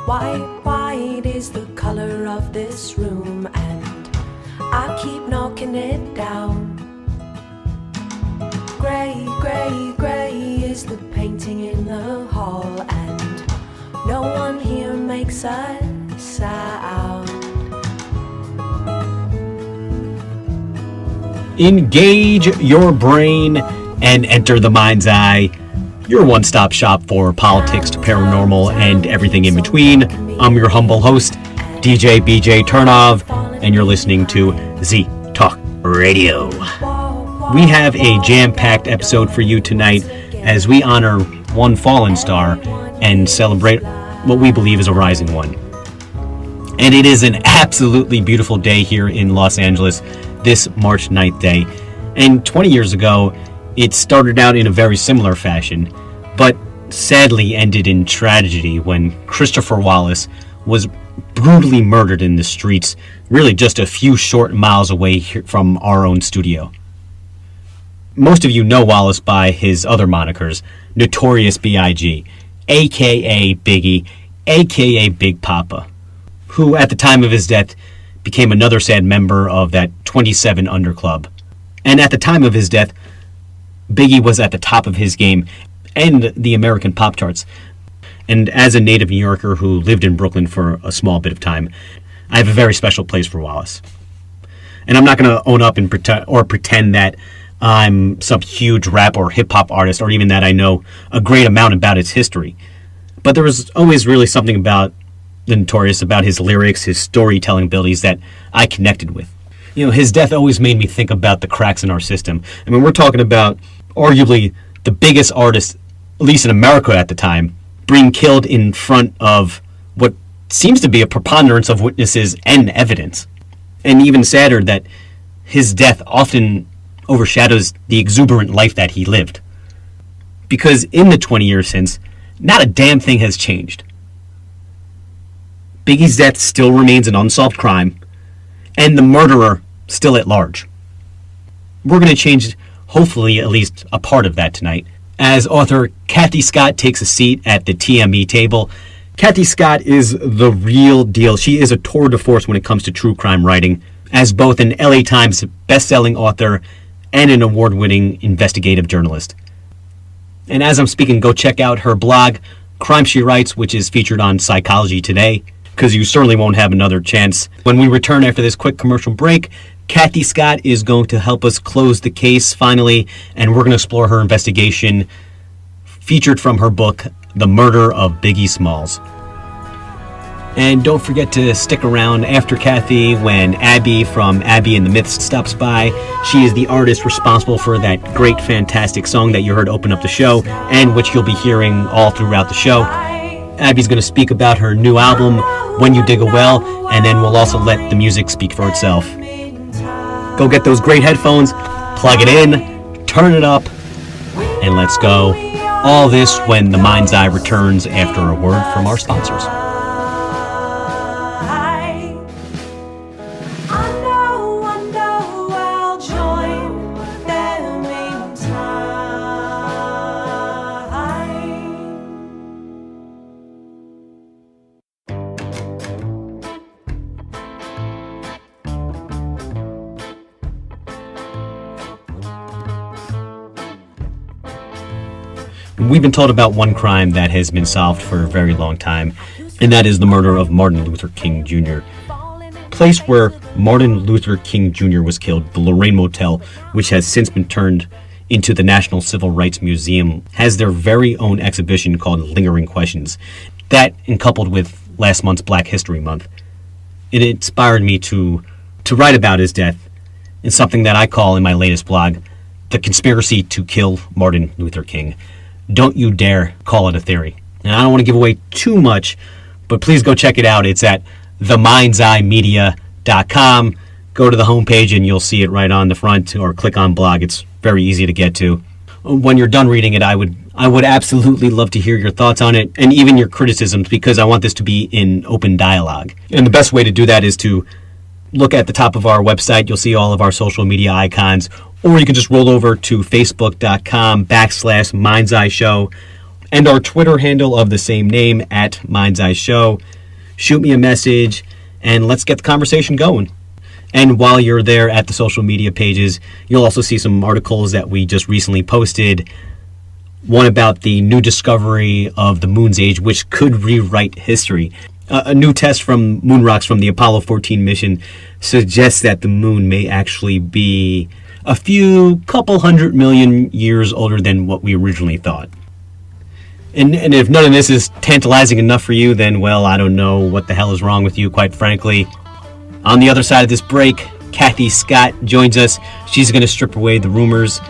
White is the color of this room, and I keep knocking it down. Gray is the painting in the hall, and no one here makes a sound. Engage your brain and enter the mind's eye, your one-stop shop for politics to paranormal and everything in between. I'm your humble host, DJ BJ Turnov, and you're listening to Z Talk Radio. We have a jam-packed episode for you tonight as we honor one fallen star and celebrate what we believe is a rising one. And it is an absolutely beautiful day here in Los Angeles this March 9th day. And 20 years ago, it started out in a very similar fashion, but sadly ended in tragedy when Christopher Wallace was brutally murdered in the streets, really just a few short miles away from our own studio. Most of you know Wallace by his other monikers, Notorious B.I.G, a.k.a. Biggie, a.k.a. Big Papa, who at the time of his death became another sad member of that 27 Under Club. And at the time of his death, Biggie was at the top of his game and the American pop charts. And as a native New Yorker who lived in Brooklyn for a small bit of time, I have a very special place for Wallace. And I'm not going to own up and pretend that I'm some huge rap or hip-hop artist, or even that I know a great amount about its history. But there was always really something about the Notorious, about his lyrics, his storytelling abilities that I connected with. You know, his death always made me think about the cracks in our system. I mean, we're talking about arguably the biggest artist, at least in America at the time, being killed in front of what seems to be a preponderance of witnesses and evidence. And even sadder that his death often overshadows the exuberant life that he lived. Because in the 20 years since, not a damn thing has changed. Biggie's death still remains an unsolved crime, and the murderer still at large. We're going to change, hopefully, at least a part of that tonight, as author Cathy Scott takes a seat at the TME table. Cathy Scott is the real deal. She is a tour de force when it comes to true crime writing, as both an LA Times best-selling author and an award-winning investigative journalist. And as I'm speaking, go check out her blog, Crime She Writes, which is featured on Psychology Today, because you certainly won't have another chance. When we return after this quick commercial break, Cathy Scott is going to help us close the case finally, and we're going to explore her investigation featured from her book, The Murder of Biggie Smalls. And don't forget to stick around after Cathy when Abbey from Abbey and the Myths stops by. She is the artist responsible for that great, fantastic song that you heard open up the show, and which you'll be hearing all throughout the show. Abby's going to speak about her new album, When You Dig a Well, and then we'll also let the music speak for itself. Go get those great headphones, plug it in, turn it up, and let's go. All this when the Mind's Eye returns after a word from our sponsors. We've been told about one crime that has been solved for a very long time, and that is the murder of Martin Luther King Jr. Place where Martin Luther King Jr. was killed, the Lorraine Motel, which has since been turned into the National Civil Rights Museum, has their very own exhibition called Lingering Questions. That, and coupled with last month's Black History Month, it inspired me to write about his death in something that I call in my latest blog, The Conspiracy to Kill Martin Luther King. Don't you dare call it a theory. And I don't want to give away too much, but please go check it out. It's at themindseyemedia.com. Go to the homepage and you'll see it right on the front, or click on blog. It's very easy to get to. When you're done reading it, I would absolutely love to hear your thoughts on it, and even your criticisms, because I want this to be in open dialogue. And the best way to do that is to look at the top of our website. You'll see all of our social media icons, or you can just roll over to facebook.com/Mind's Eye Show. and our Twitter handle of the same name, at Mind's Eye Show. Shoot me a message, and let's get the conversation going. And while you're there at the social media pages, you'll also see some articles that we just recently posted. One about the new discovery of the moon's age, which could rewrite history. A new test from moon rocks from the Apollo 14 mission suggests that the moon may actually be a couple 100 million years older than what we originally thought. And if none of this is tantalizing enough for you, then, well, I don't know what the hell is wrong with you, quite frankly. On the other side of this break, Cathy Scott joins us. She's going to strip away the rumors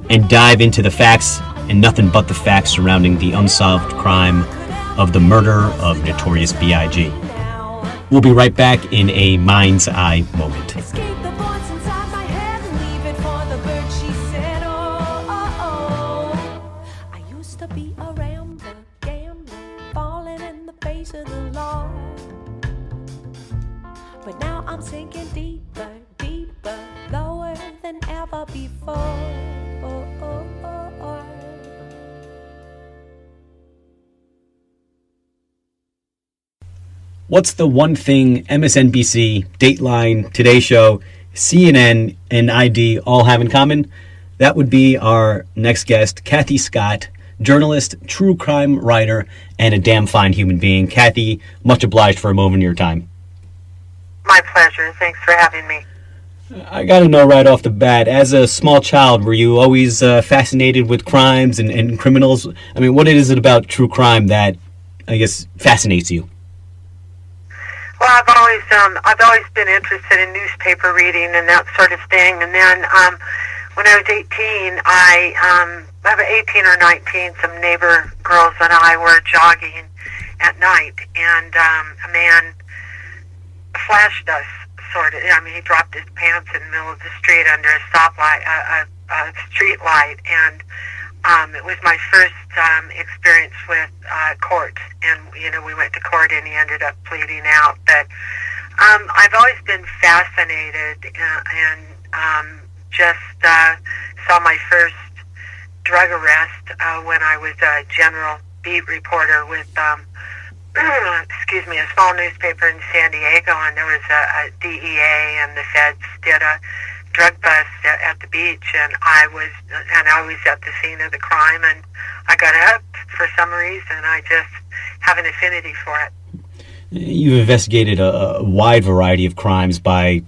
and dive into the facts, and nothing but the facts surrounding the unsolved crime of the murder of Notorious B.I.G. We'll be right back in a Mind's Eye moment. Escape the voice inside my head and leave it for the bird, she said. I used to be a rambler, gambler, falling in the face of the law. But now I'm sinking deeper, deeper, lower than ever before. What's the one thing MSNBC, Dateline, Today Show, CNN, and ID all have in common? That would be our next guest, Cathy Scott, journalist, true crime writer, and a damn fine human being. Cathy, much obliged for a moment of your time. My pleasure. Thanks for having me. I gotta know right off the bat, as a small child, were you always fascinated with crimes and criminals? I mean, what is it about true crime that, I guess, fascinates you? Well, I've always been interested in newspaper reading and that sort of thing. And then when I was 18, about 18 or 19, some neighbor girls and I were jogging at night, and a man flashed us, sort of. I mean, he dropped his pants in the middle of the street under a stoplight, a street light, and it was my first experience with court, and we went to court, and he ended up pleading out. But I've always been fascinated, and just saw my first drug arrest when I was a general beat reporter with a small newspaper in San Diego, and there was a DEA and the feds did a drug bust at the beach, and I was at the scene of the crime, and I got up for some reason. I just have an affinity for it. You've investigated a wide variety of crimes by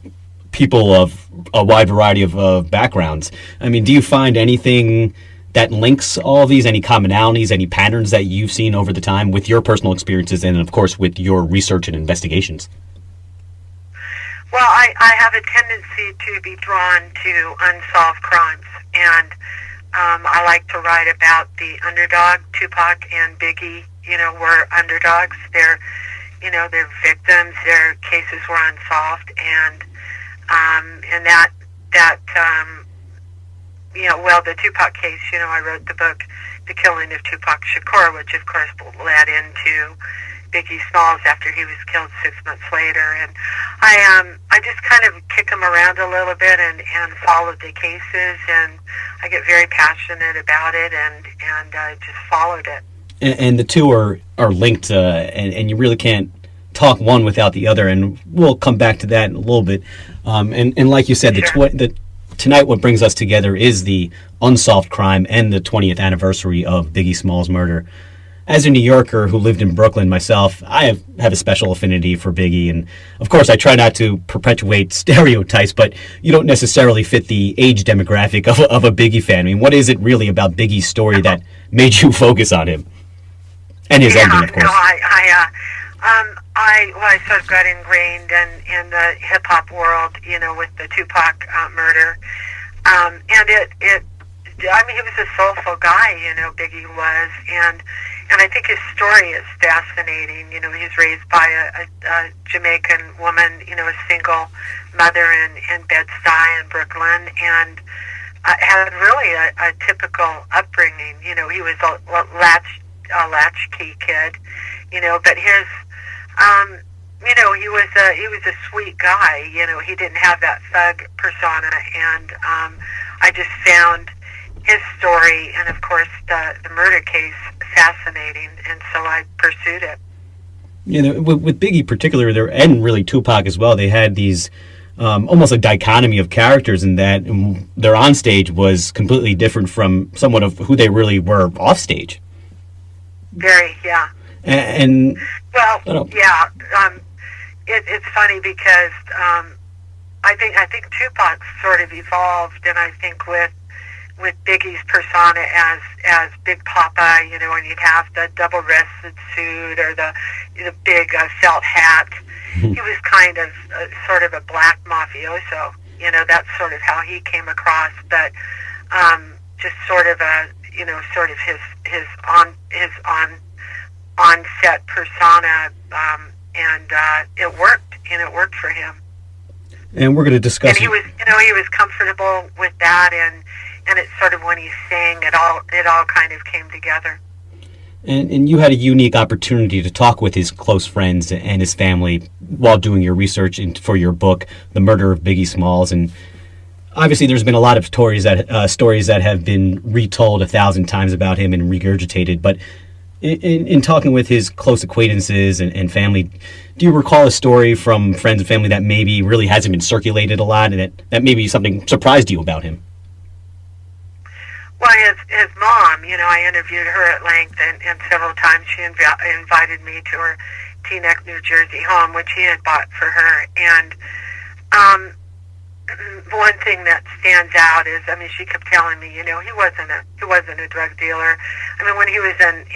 people of a wide variety of backgrounds. I mean, do you find anything that links all of these, any commonalities, any patterns that you've seen over the time with your personal experiences and, of course, with your research and investigations? Well, I have a tendency to be drawn to unsolved crimes, and I like to write about the underdog. Tupac and Biggie, were underdogs. They're victims. Their cases were unsolved, and the Tupac case. I wrote the book, The Killing of Tupac Shakur, which of course led into Biggie Smalls after he was killed 6 months later, and I just kind of kick them around a little bit and followed the cases, and I get very passionate about it, and just followed it. And the two are linked, and you really can't talk one without the other, and we'll come back to that in a little bit. And like you said, Sure. Tonight what brings us together is the unsolved crime and the 20th anniversary of Biggie Smalls' murder. As a New Yorker who lived in Brooklyn myself, I have a special affinity for Biggie, and of course I try not to perpetuate stereotypes, but you don't necessarily fit the age demographic of a Biggie fan. I mean, what is it really about Biggie's story that made you focus on him? And his ending, of course. No, I sort of got ingrained in the hip hop world, with the Tupac murder, and he was a soulful guy, Biggie was, and I think his story is fascinating. He was raised by a Jamaican woman, a single mother in Bed-Stuy in Brooklyn, and had really a typical upbringing. He was a latchkey kid, but his he was a sweet guy. He didn't have that thug persona, and I just found his story and, of course, the murder case fascinating, and so I pursued it. You know, with Biggie particular, there, and really Tupac as well, they had these almost a dichotomy of characters in that their on stage was completely different from somewhat of who they really were off stage. Very, yeah. And well, yeah. It's funny because I think Tupac sort of evolved, and I think with Biggie's persona as Big Papa, you know, and you'd have the double-breasted suit or the big felt hat. He was kind of sort of a black mafioso. You know, that's sort of how he came across. But just sort of a, you know, sort of his on set persona, and it worked. And it worked for him. And we're going to discuss. And he was comfortable with that, and it's sort of when he sang, it all kind of came together. And you had a unique opportunity to talk with his close friends and his family while doing your research for your book, The Murder of Biggie Smalls. And obviously there's been a lot of stories that have been retold 1,000 times about him and regurgitated. But in talking with his close acquaintances and family, do you recall a story from friends and family that maybe really hasn't been circulated a lot, and that maybe something surprised you about him? Well, his mom, you know, I interviewed her at length, and several times she invited me to her Teaneck, New Jersey home, which he had bought for her. And one thing that stands out is, I mean, she kept telling me, you know, he wasn't a drug dealer. I mean, when he was in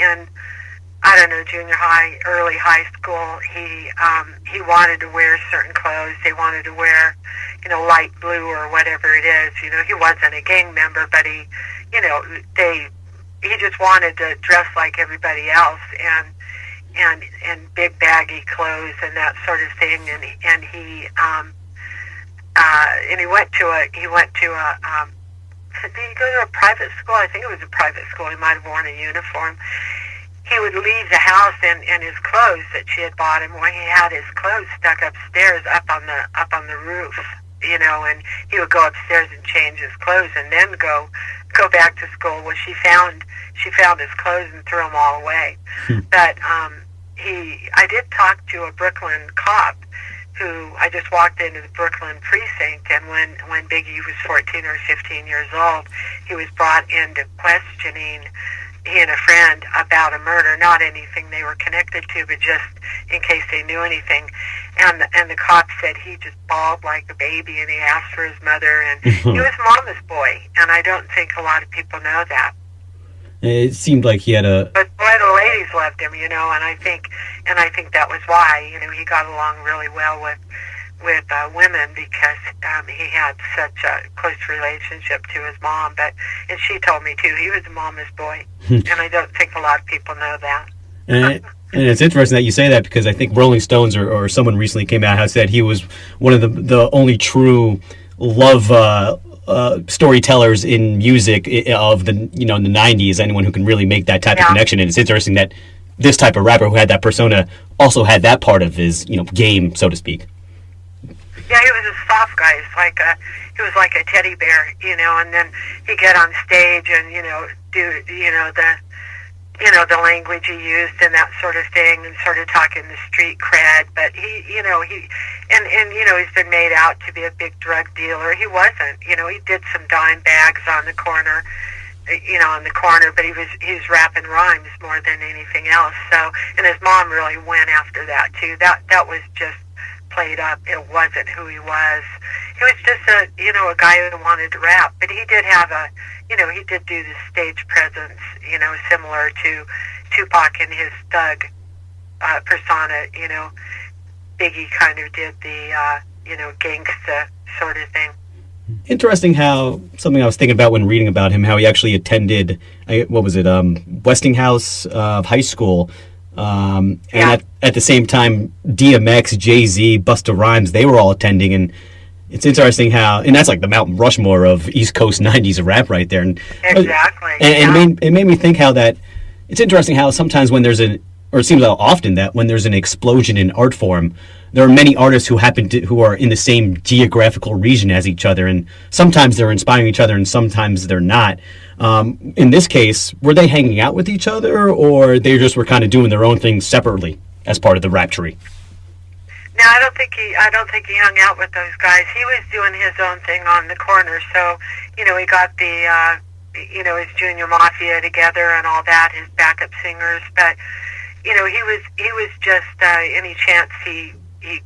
I don't know, junior high, early high school, he wanted to wear certain clothes. They wanted to wear, you know, light blue or whatever it is. You know, he wasn't a gang member, but he just wanted to dress like everybody else, and big baggy clothes and that sort of thing. And he went to a did he go to a private school? I think it was a private school. He might have worn a uniform. He would leave the house in his clothes that she had bought him, when he had his clothes stuck upstairs up on the roof, you know, and he would go upstairs and change his clothes and then go back to school. Well, she found his clothes and threw them all away. But I did talk to a Brooklyn cop who, I just walked into the Brooklyn precinct, and when Biggie was 14 or 15 years old, he was brought into questioning, he and a friend, about a murder, not anything they were connected to, but just in case they knew anything. And the cop said he just bawled like a baby, and he asked for his mother, and he was mama's boy, and I don't think a lot of people know that. It seemed like he had But boy, the ladies loved him, you know, and I think that was why, you know, he got along really well with women, because he had such a close relationship to his mom. And she told me too, he was a mama's boy, and I don't think a lot of people know that. And it's interesting that you say that, because I think Rolling Stones or someone recently came out and said he was one of the only true love storytellers in music of the, you know, in the 90s. Anyone who can really make that type of connection. And it's interesting that this type of rapper who had that persona also had that part of his, you know, game, so to speak. Yeah, he was a soft guy. He was like a teddy bear, you know. And then he'd get on stage and, you know, do the language he used and that sort of thing, and sort of talking the street cred. But he's been made out to be a big drug dealer. He wasn't. You know, he did some dime bags on the corner, but he was rapping rhymes more than anything else. So, and his mom really went after that too. That was just played up. It wasn't who he was. He was just a guy who wanted to rap. But he did have he did do the stage presence, you know, similar to Tupac in his thug persona. You know, Biggie kind of did the gangsta sort of thing. Interesting how something I was thinking about when reading about him, how he actually attended, Westinghouse High School. And at the same time, DMX, Jay-Z, Busta Rhymes, they were all attending. And it's interesting how, and that's like the Mount Rushmore of East Coast 90s rap right there. And, exactly. It made me think how that, it's interesting how sometimes when there's it seems often that when there's an explosion in art form, there are many artists who are in the same geographical region as each other, and sometimes they're inspiring each other and sometimes they're not. In this case, were they hanging out with each other, or they just were kind of doing their own thing separately as part of the rap tree? No, I don't think he hung out with those guys. He was doing his own thing on the corner. So, he got the his Junior Mafia together and all that, his backup singers. But he was just any chance he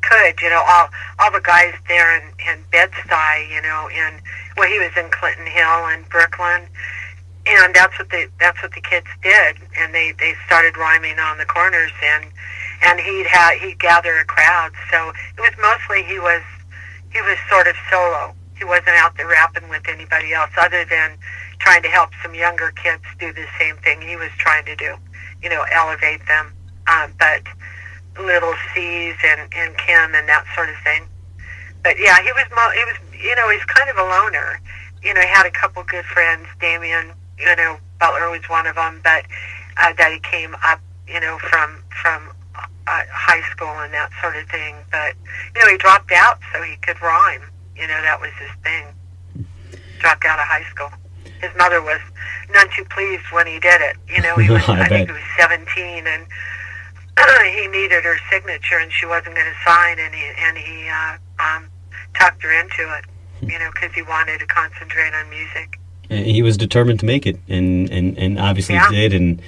could. All the guys there in Bed-Stuy. He was in Clinton Hill and Brooklyn. And that's what the kids did, and they started rhyming on the corners, and he'd gather a crowd. So it was mostly he was sort of solo. He wasn't out there rapping with anybody else, other than trying to help some younger kids do the same thing he was trying to do, elevate them. But Little C's and Kim and that sort of thing. But yeah, he was he's kind of a loner. He had a couple good friends, Damien. Butler was one of them, but that he came up, from high school and that sort of thing. But he dropped out so he could rhyme. That was his thing. Dropped out of high school. His mother was none too pleased when he did it. He was, I think he was 17, and he needed her signature, and she wasn't going to sign, and he tucked her into it, because he wanted to concentrate on music. He was determined to make it, and obviously did, and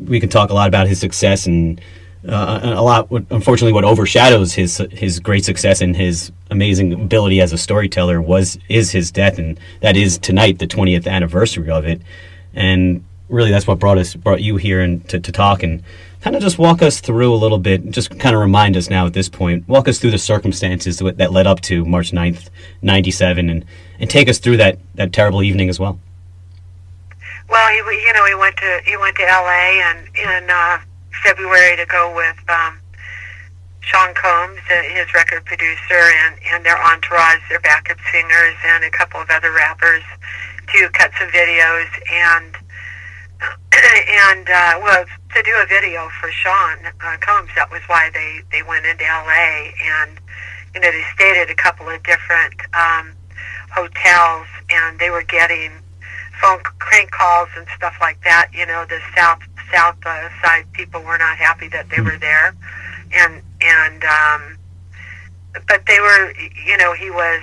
we can talk a lot about his success, and a lot. Unfortunately, what overshadows his great success and his amazing ability as a storyteller is his death, and that is tonight, the 20th anniversary of it. And really, that's what brought you here and to talk and kind of just walk us through a little bit, just kind of remind us now at this point, walk us through the circumstances that led up to March 9th, 97, and take us through that terrible evening as well. Well, he went to L.A. and in February to go with Sean Combs, his record producer, and their entourage, their backup singers, and a couple of other rappers to cut some videos and to do a video for Sean Combs. That was why they went into L.A. and they stayed at a couple of different hotels, and they were getting phone crank calls and stuff like that. The south side people were not happy that they were there, but they were, he was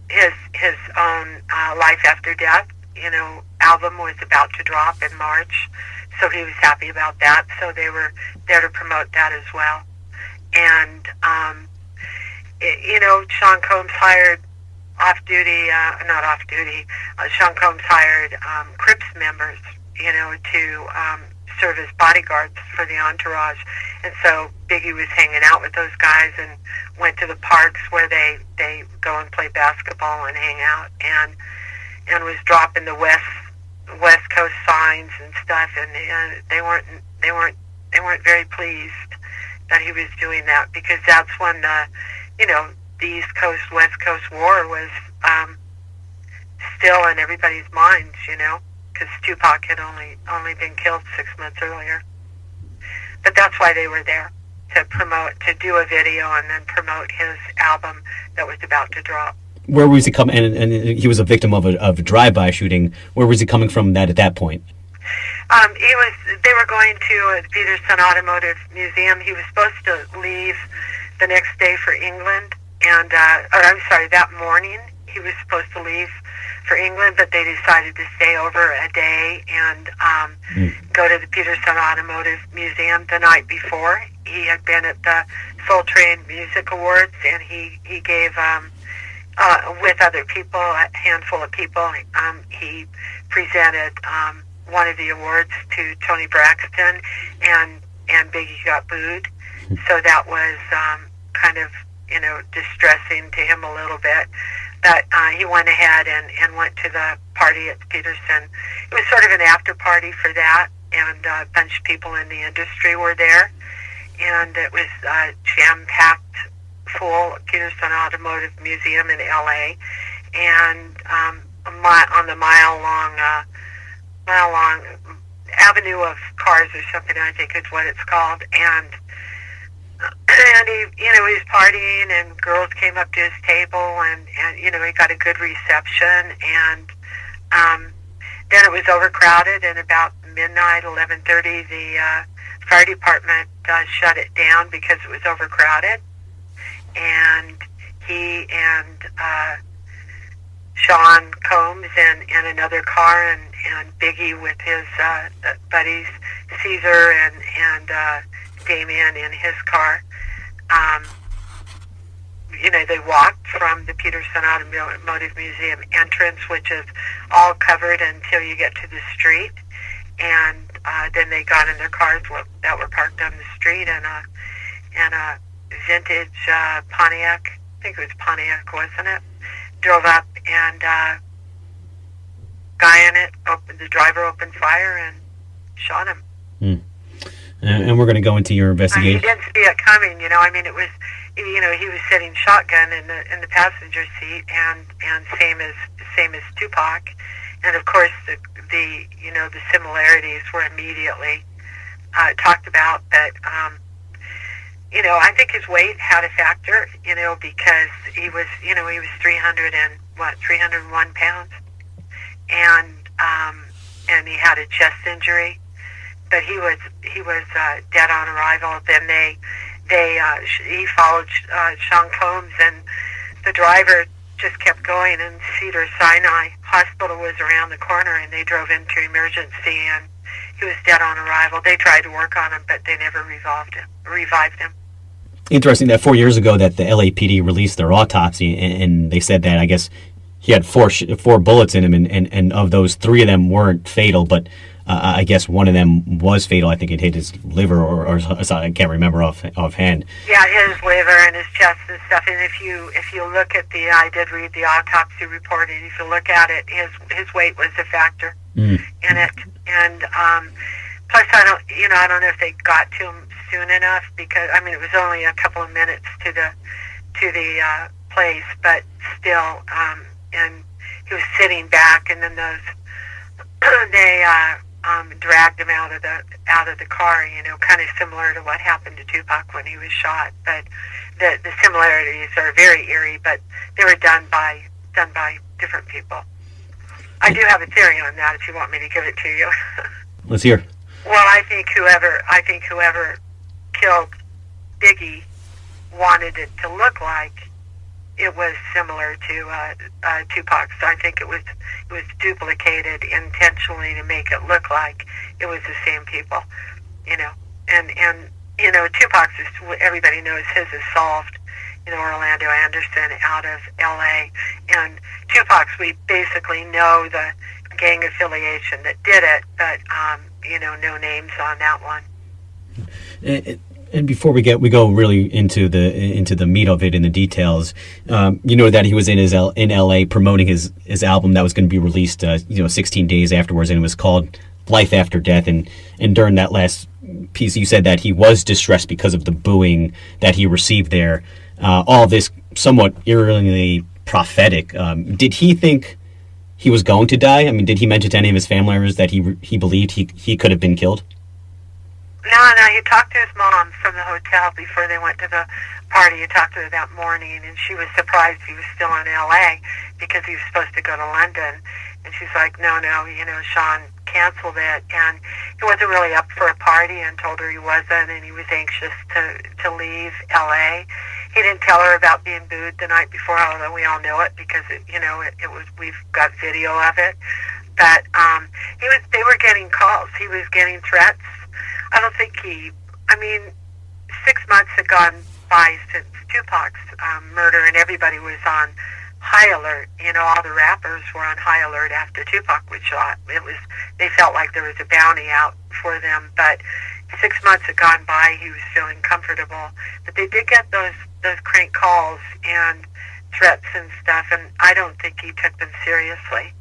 his own life after death. Album was about to drop in March, so he was happy about that. So they were there to promote that as well. And Sean Combs hired Sean Combs hired Crips members, to serve as bodyguards for the entourage. And so Biggie was hanging out with those guys and went to the parks where they go and play basketball and hang out, and was dropping the West Coast signs and stuff, and they weren't very pleased that he was doing that, because that's when the East Coast West Coast war was still in everybody's minds, because Tupac had only been killed 6 months earlier. But that's why they were there, to do a video and then promote his album that was about to drop. Where was he coming? And he was a victim of a drive-by shooting. Where was he coming from at that point? They were going to the Peterson Automotive Museum. He was supposed to leave the next day for England, that morning he was supposed to leave for England, but they decided to stay over a day and go to the Peterson Automotive Museum the night before. He had been at the Soul Train Music Awards, and he gave, with other people, a handful of people, he presented one of the awards to Tony Braxton, and Biggie got booed. So that was kind of, distressing to him a little bit. But he went ahead and went to the party at Peterson. It was sort of an after party for that, and a bunch of people in the industry were there. And it was jam-packed full, Peterson Automotive Museum in L.A. And on the mile-long avenue of cars or something, I think is what it's called. And he was partying, and girls came up to his table, and he got a good reception, and then it was overcrowded, and about midnight, 11:30, the fire department shut it down because it was overcrowded. And he and Sean Combs in another car, and Biggie with his buddies Caesar and Damien in his car. They walked from the Peterson Automotive Museum entrance, which is all covered until you get to the street, and then they got in their cars that were parked on the street, and a vintage Pontiac, I think it was Pontiac, wasn't it? Drove up, and guy in it, the driver opened fire and shot him. And we're going to go into your investigation. He didn't see it coming, it was, he was sitting shotgun in the passenger seat, and same as Tupac, and of course the similarities were immediately talked about. But I think his weight had a factor, because he was 301 pounds, and he had a chest injury. But he was dead on arrival. Then he followed Sean Combs, and the driver just kept going. And Cedar Sinai Hospital was around the corner, and they drove him to emergency, and he was dead on arrival. They tried to work on him, but they never revived him. Interesting that 4 years ago that the LAPD released their autopsy, and they said that I guess he had four bullets in him, and of those, 3 of them weren't fatal, but I guess one of them was fatal. I think it hit his liver, or I can't remember offhand. Yeah, his liver and his chest and stuff. And if you look at I did read the autopsy report, and if you look at it, his weight was a factor in it. And plus, I don't know if they got to him soon enough, because it was only a couple of minutes to the place, but still, and he was sitting back, and then they dragged him out of the car, kind of similar to what happened to Tupac when he was shot. But the similarities are very eerie, but they were done by different people. I do have a theory on that if you want me to give it to you. Let's hear. Well, I think whoever killed Biggie wanted it to look like it was similar to Tupac's. I think it was duplicated intentionally to make it look like it was the same people, and Tupac's everybody knows his is solved. Orlando Anderson out of L.A. and Tupac's, we basically know the gang affiliation that did it, but no names on that one. And before we go really into the meat of it and the details, that he was in LA promoting his album that was going to be released 16 days afterwards, and it was called Life After Death. And during that last piece, you said that he was distressed because of the booing that he received there. All this somewhat eerily prophetic. Did he think he was going to die? Did he mention to any of his family members that he believed he could have been killed? No, he talked to his mom from the hotel before they went to the party. He talked to her that morning, and she was surprised he was still in L.A. because he was supposed to go to London. And she's like, no, Sean canceled it. And he wasn't really up for a party, and told her he wasn't, and he was anxious to leave L.A. He didn't tell her about being booed the night before, although we all know it because, we've got video of it. But they were getting calls. He was getting threats. I don't think 6 months had gone by since Tupac's murder, and everybody was on high alert. All the rappers were on high alert after Tupac was shot. They felt like there was a bounty out for them, but 6 months had gone by. He was feeling comfortable, but they did get those crank calls and threats and stuff, and I don't think he took them seriously.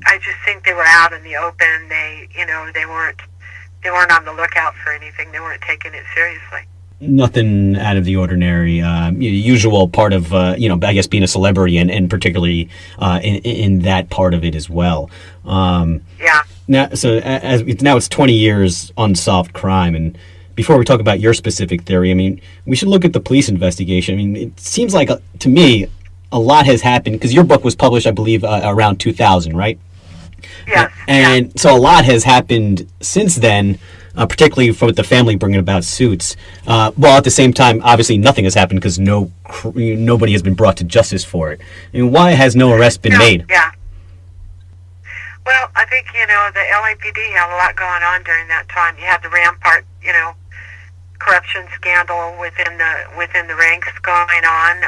I just think they were out in the open. They weren't on the lookout for anything. They weren't taking it seriously. Nothing out of the ordinary. Usual part of I guess being a celebrity, and particularly in that part of it as well. Yeah. Now it's 20 years unsolved crime, and before we talk about your specific theory, we should look at the police investigation. It seems like to me a lot has happened, because your book was published, I believe, around 2000, right? Yes. And so a lot has happened since then, particularly for the family bringing about suits. While at the same time, obviously, nothing has happened because nobody has been brought to justice for it. I mean, why has no arrest been made? Yeah. Well, I think, the LAPD had a lot going on during that time. You had the Rampart, corruption scandal within the ranks going on.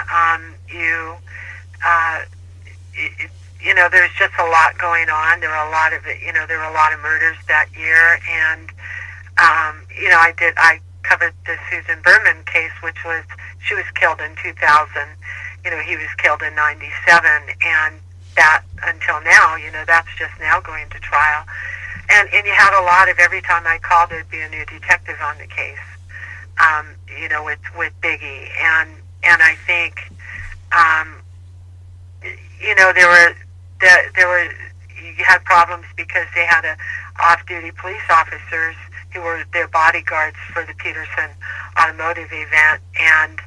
There's just a lot going on. There were a lot of murders that year, and I covered the Susan Berman case, she was killed in 2000. He was killed in 97, and that until now, that's just now going to trial. And you had a lot of, every time I called, there'd be a new detective on the case, with Biggie. And I think, you had problems because they had off-duty police officers who were their bodyguards for the Peterson automotive event, and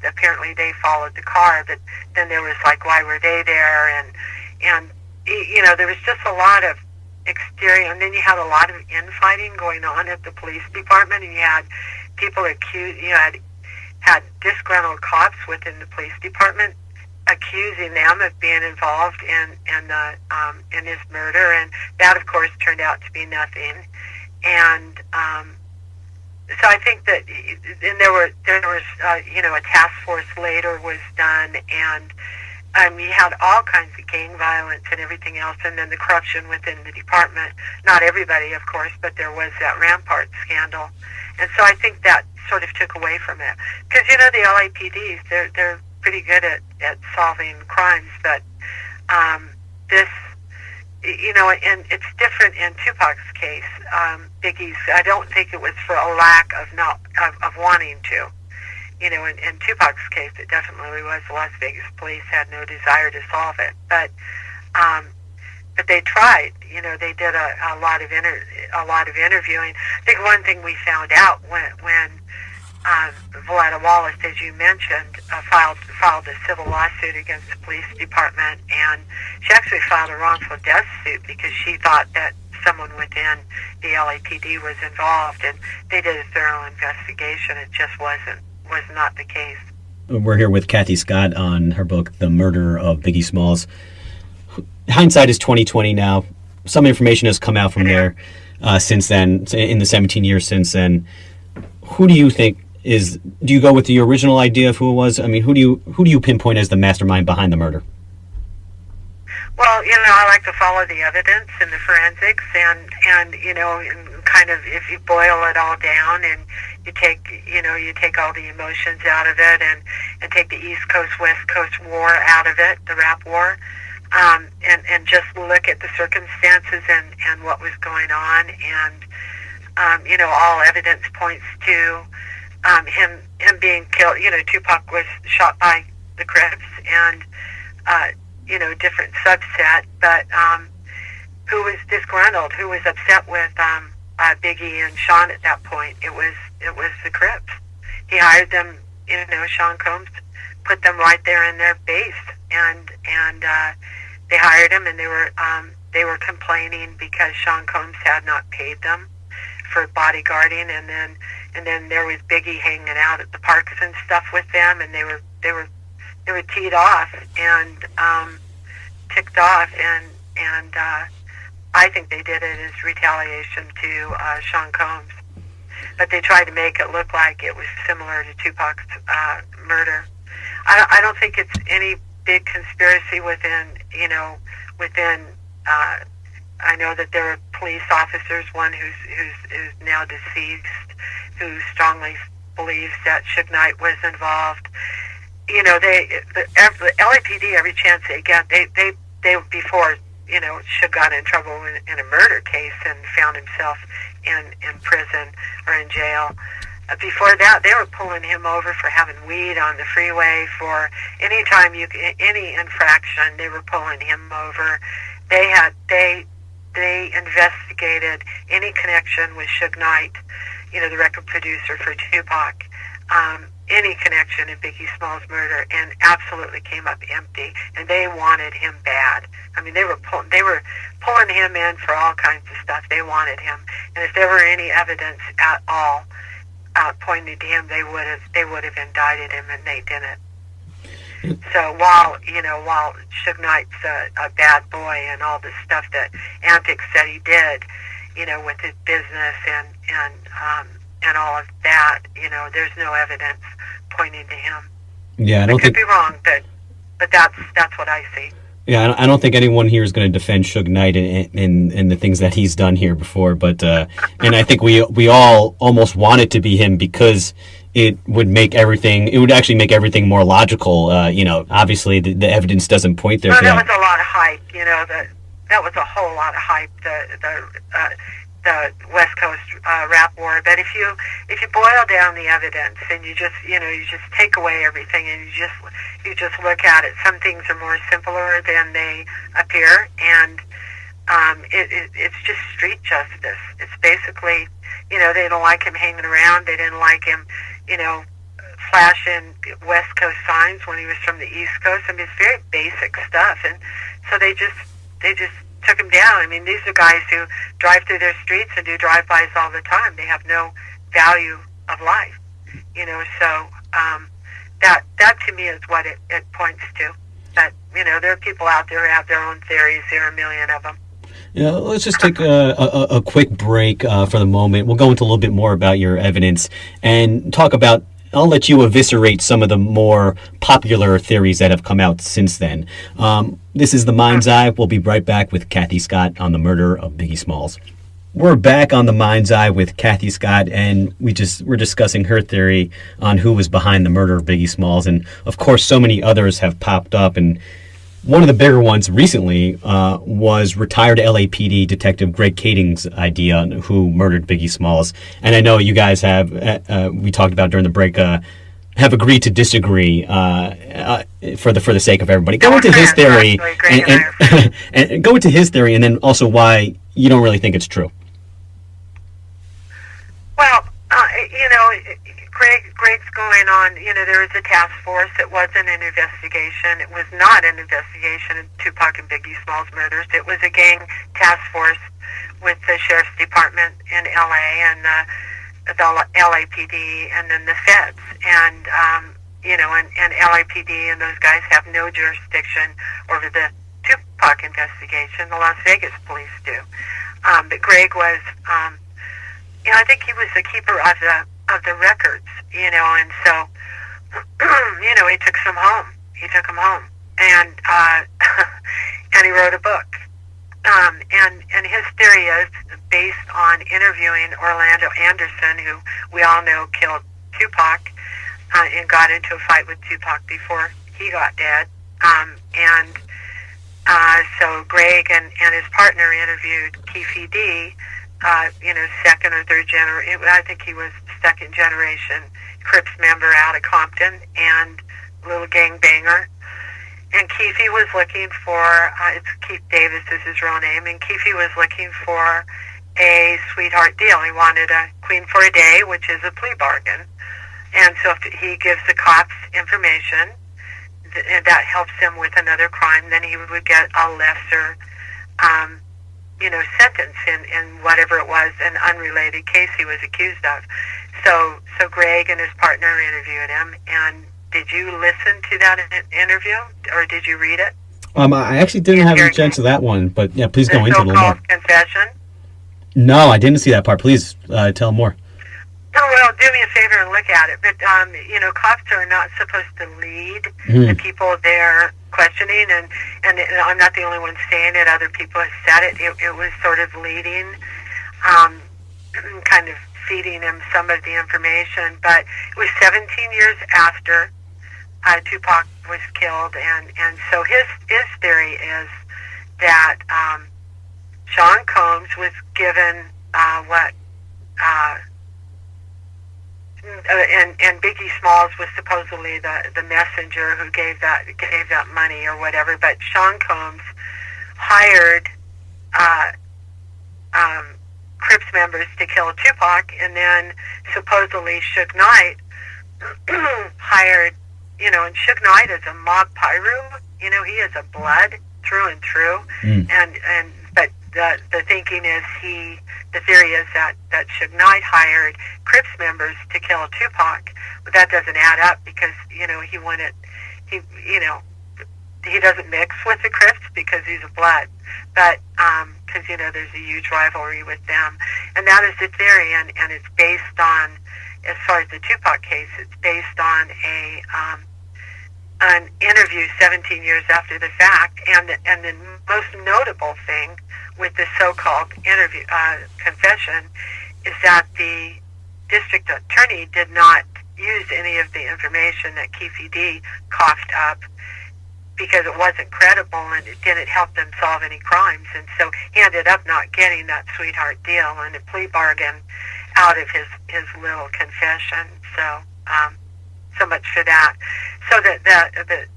apparently they followed the car, but then there was like, why were they there? And there was just a lot of exterior, and then you had a lot of infighting going on at the police department, and you had people had disgruntled cops within the police department accusing them of being involved in his murder, and that of course turned out to be nothing. And so I think that, and there was a task force later was done, and you had all kinds of gang violence and everything else, and then the corruption within the department. Not everybody, of course, but there was that Rampart scandal, and so I think that sort of took away from it. Because the LAPDs, they're pretty good at solving crimes, but this, and it's different in Tupac's case. Biggie's, I don't think it was for a lack of wanting to. In Tupac's case, it definitely was. The Las Vegas police had no desire to solve it, but they tried. They did a lot of interviewing. I think one thing we found out when Valletta Wallace, as you mentioned, filed a civil lawsuit against the police department, and she actually filed a wrongful death suit because she thought that someone within the LAPD was involved, and they did a thorough investigation. It just was not the case. We're here with Cathy Scott on her book, The Murder of Biggie Smalls. Hindsight is 2020 now. Some information has come out from there since then, in the 17 years since then. Who do you think do you go with the original idea of who it was? I mean, who do you pinpoint as the mastermind behind the murder? Well, I like to follow the evidence and the forensics, and kind of, if you boil it all down and you take all the emotions out of it, and take the East Coast, West Coast war out of it, the rap war, and just look at the circumstances and what was going on, and all evidence points to him being killed. Tupac was shot by the Crips, and different subset, but who was disgruntled, who was upset with Biggie and Sean at that point. It was the Crips. He hired them. Sean Combs put them right there in their base, and they hired him, and they were complaining because Sean Combs had not paid them for bodyguarding, and then there was Biggie hanging out at the parks and stuff with them, and they were teed off and ticked off, and I think they did it as retaliation to Sean Combs. But they tried to make it look like it was similar to Tupac's murder. I don't think it's any big conspiracy within. I know that there are police officers, one who's now deceased, who strongly believes that Suge Knight was involved. The LAPD, every chance they get, they before Suge got in trouble in a murder case and found himself in prison or in jail. Before that, they were pulling him over for having weed on the freeway. For any infraction, they were pulling him over. They investigated any connection with Suge Knight, the record producer for Tupac. any connection in Biggie Smalls' murder, and absolutely came up empty. And they wanted him bad. I mean, they were pulling him in for all kinds of stuff. They wanted him, and if there were any evidence at all pointing to him, they would have indicted him, and they didn't. So while Suge Knight's a bad boy and all the stuff that antics that he did, with his business and all of that, there's no evidence pointing to him. Yeah, I could be wrong, but that's what I see. Yeah, I don't think anyone here is going to defend Suge Knight in the things that he's done here before, but and I think we all almost want it to be him because it would actually make everything more logical. Obviously the evidence doesn't point there. No, that was a lot of hype. That was a whole lot of hype. The West Coast rap war. But if you boil down the evidence and you just take away everything and you just look at it, some things are more simpler than they appear, and it's just street justice. It's basically, they don't like him hanging around. They didn't like him, flashing West Coast signs when he was from the East Coast. I mean, it's very basic stuff, and so they just took him down. I mean, these are guys who drive through their streets and do drive-bys all the time. They have no value of life, so that to me is what it points to. That, there are people out there who have their own theories. There are a million of them. Yeah, let's just take a quick break for the moment. We'll go into a little bit more about your evidence and talk about, I'll let you eviscerate some of the more popular theories that have come out since then. This is The Mind's Eye. We'll be right back with Cathy Scott on the murder of Biggie Smalls. We're back on The Mind's Eye with Cathy Scott, and we're discussing her theory on who was behind the murder of Biggie Smalls. And, of course, so many others have popped up, and one of the bigger ones recently was retired LAPD Detective Greg Kading's idea on who murdered Biggie Smalls. And I know you guys have, we talked about during the break, have agreed to disagree for the sake of everybody. Go into his theory, and go into his theory, and then also why you don't really think it's true. Well, Greg's going on, there was a task force. It wasn't an investigation. It was not an investigation of Tupac and Biggie Smalls murders. It was a gang task force with the Sheriff's Department in L.A. and the LAPD and then the feds. And, and LAPD and those guys have no jurisdiction over the Tupac investigation. The Las Vegas police do. But Greg was, I think he was the keeper of the records, and so, he took some home. He took them home, and and he wrote a book. And his theory is based on interviewing Orlando Anderson, who we all know killed Tupac, and got into a fight with Tupac before he got dead. So Greg and his partner interviewed Keefe D, second or third generation. I think he was second generation Crips member out of Compton and little gangbanger. And Keefe was looking for, it's Keith Davis is his real name, and Keefe was looking for a sweetheart deal. He wanted a queen for a day, which is a plea bargain. And so if he gives the cops information, and that helps him with another crime, then he would get a lesser sentence in whatever it was, an unrelated case he was accused of. So Greg and his partner interviewed him. And did you listen to that interview, or did you read it? I actually didn't have a chance of that one, but yeah, please go into it a little more. Confession? No, I didn't see that part. Please tell more. Oh, well, do me a favor and look at it. But, cops are not supposed to lead the people they're questioning, and I'm not the only one saying it. Other people have said it. It was sort of leading, kind of feeding him some of the information. But it was 17 years after Tupac was killed, and so his theory is that Sean Combs was given and Biggie Smalls was supposedly the messenger who gave that money or whatever. But Sean Combs hired Crips members to kill Tupac, and then supposedly Suge Knight hired, and Suge Knight is a mob pyro. He is a blood through and through. But the thinking is the theory is that Suge Knight hired Crips members to kill Tupac, but that doesn't add up because he doesn't mix with the Crips because he's a blood, but because there's a huge rivalry with them, and that is the theory, and it's based on, as far as the Tupac case, it's based on an interview 17 years after the fact, and the most notable thing with the so-called interview confession is that the district attorney did not use any of the information that Cathy D coughed up because it wasn't credible and it didn't help them solve any crimes, and so he ended up not getting that sweetheart deal and a plea bargain out of his little confession. So much for that. So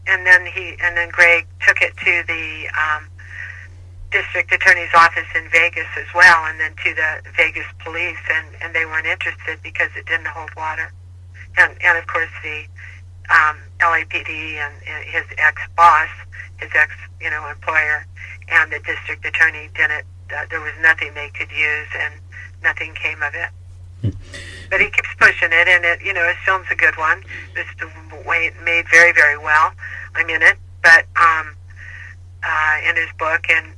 and then Greg took it to the district attorney's office in Vegas as well, and then to the Vegas police, and they weren't interested because it didn't hold water. And of course the LAPD and his ex-boss, his employer, and the district attorney didn't. There was nothing they could use, and nothing came of it. But he keeps pushing it, and his film's a good one. It's made very, very well. I'm in it, but in his book and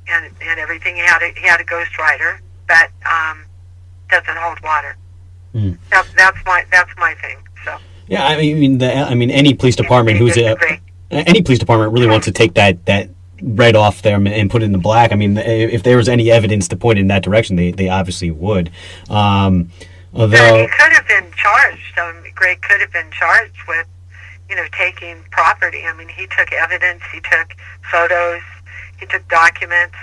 everything, he had a ghostwriter, but doesn't hold water. That's my thing. So. Yeah, I mean, any police department any police department really wants to take that red off there and put it in the black. I mean, if there was any evidence to point in that direction, they obviously would. Although he could have been charged. Greg could have been charged with, taking property. I mean, he took evidence, he took photos, he took documents.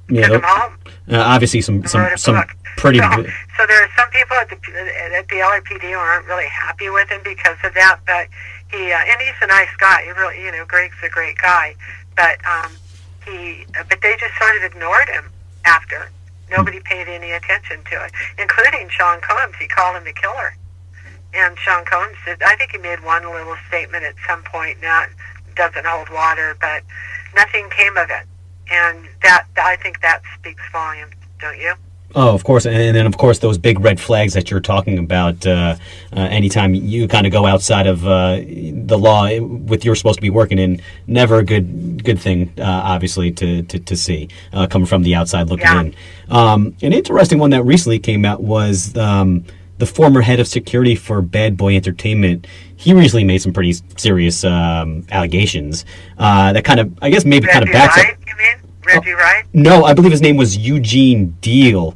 Took them home. Obviously, some pretty. So there are some people at the LAPD who aren't really happy with him because of that. But and he's a nice guy. He really, Greg's a great guy. But but they just sort of ignored him after. Nobody paid any attention to it, including Sean Combs. He called him the killer. And Sean Combs I think he made one little statement at some point, that doesn't hold water, but nothing came of it. And I think that speaks volumes, don't you? Oh, of course. And then, of course, those big red flags that you're talking about, anytime you kind of go outside of the law with you're supposed to be working in, never a good thing, obviously, to see coming from the outside looking in. An interesting one that recently came out was the former head of security for Bad Boy Entertainment. He recently made some pretty serious allegations that kind of, I guess, maybe kind of backs up. You mean? Reggie Wright? No, I believe his name was Eugene Deal.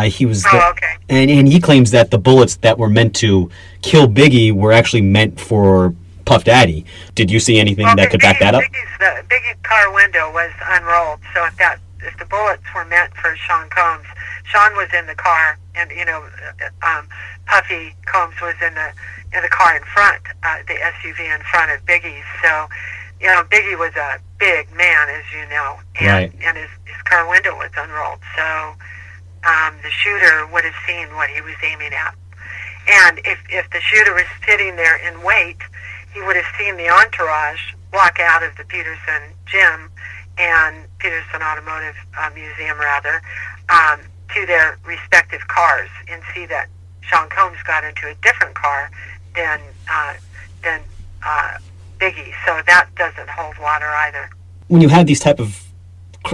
He was, okay. And he claims that the bullets that were meant to kill Biggie were actually meant for Puff Daddy. Did you see anything that could back that up? Biggie's car window was unrolled, so if the bullets were meant for Sean Combs, Sean was in the car, and Puffy Combs was in the car in front, the SUV in front of Biggie. So. Biggie was a big man, as you know, and his car window was unrolled. So the shooter would have seen what he was aiming at. And if the shooter was sitting there in wait, he would have seen the entourage walk out of the Peterson gym and Peterson Automotive Museum, rather, to their respective cars and see that Sean Combs got into a different car than Biggie, so that doesn't hold water either. When you have these type of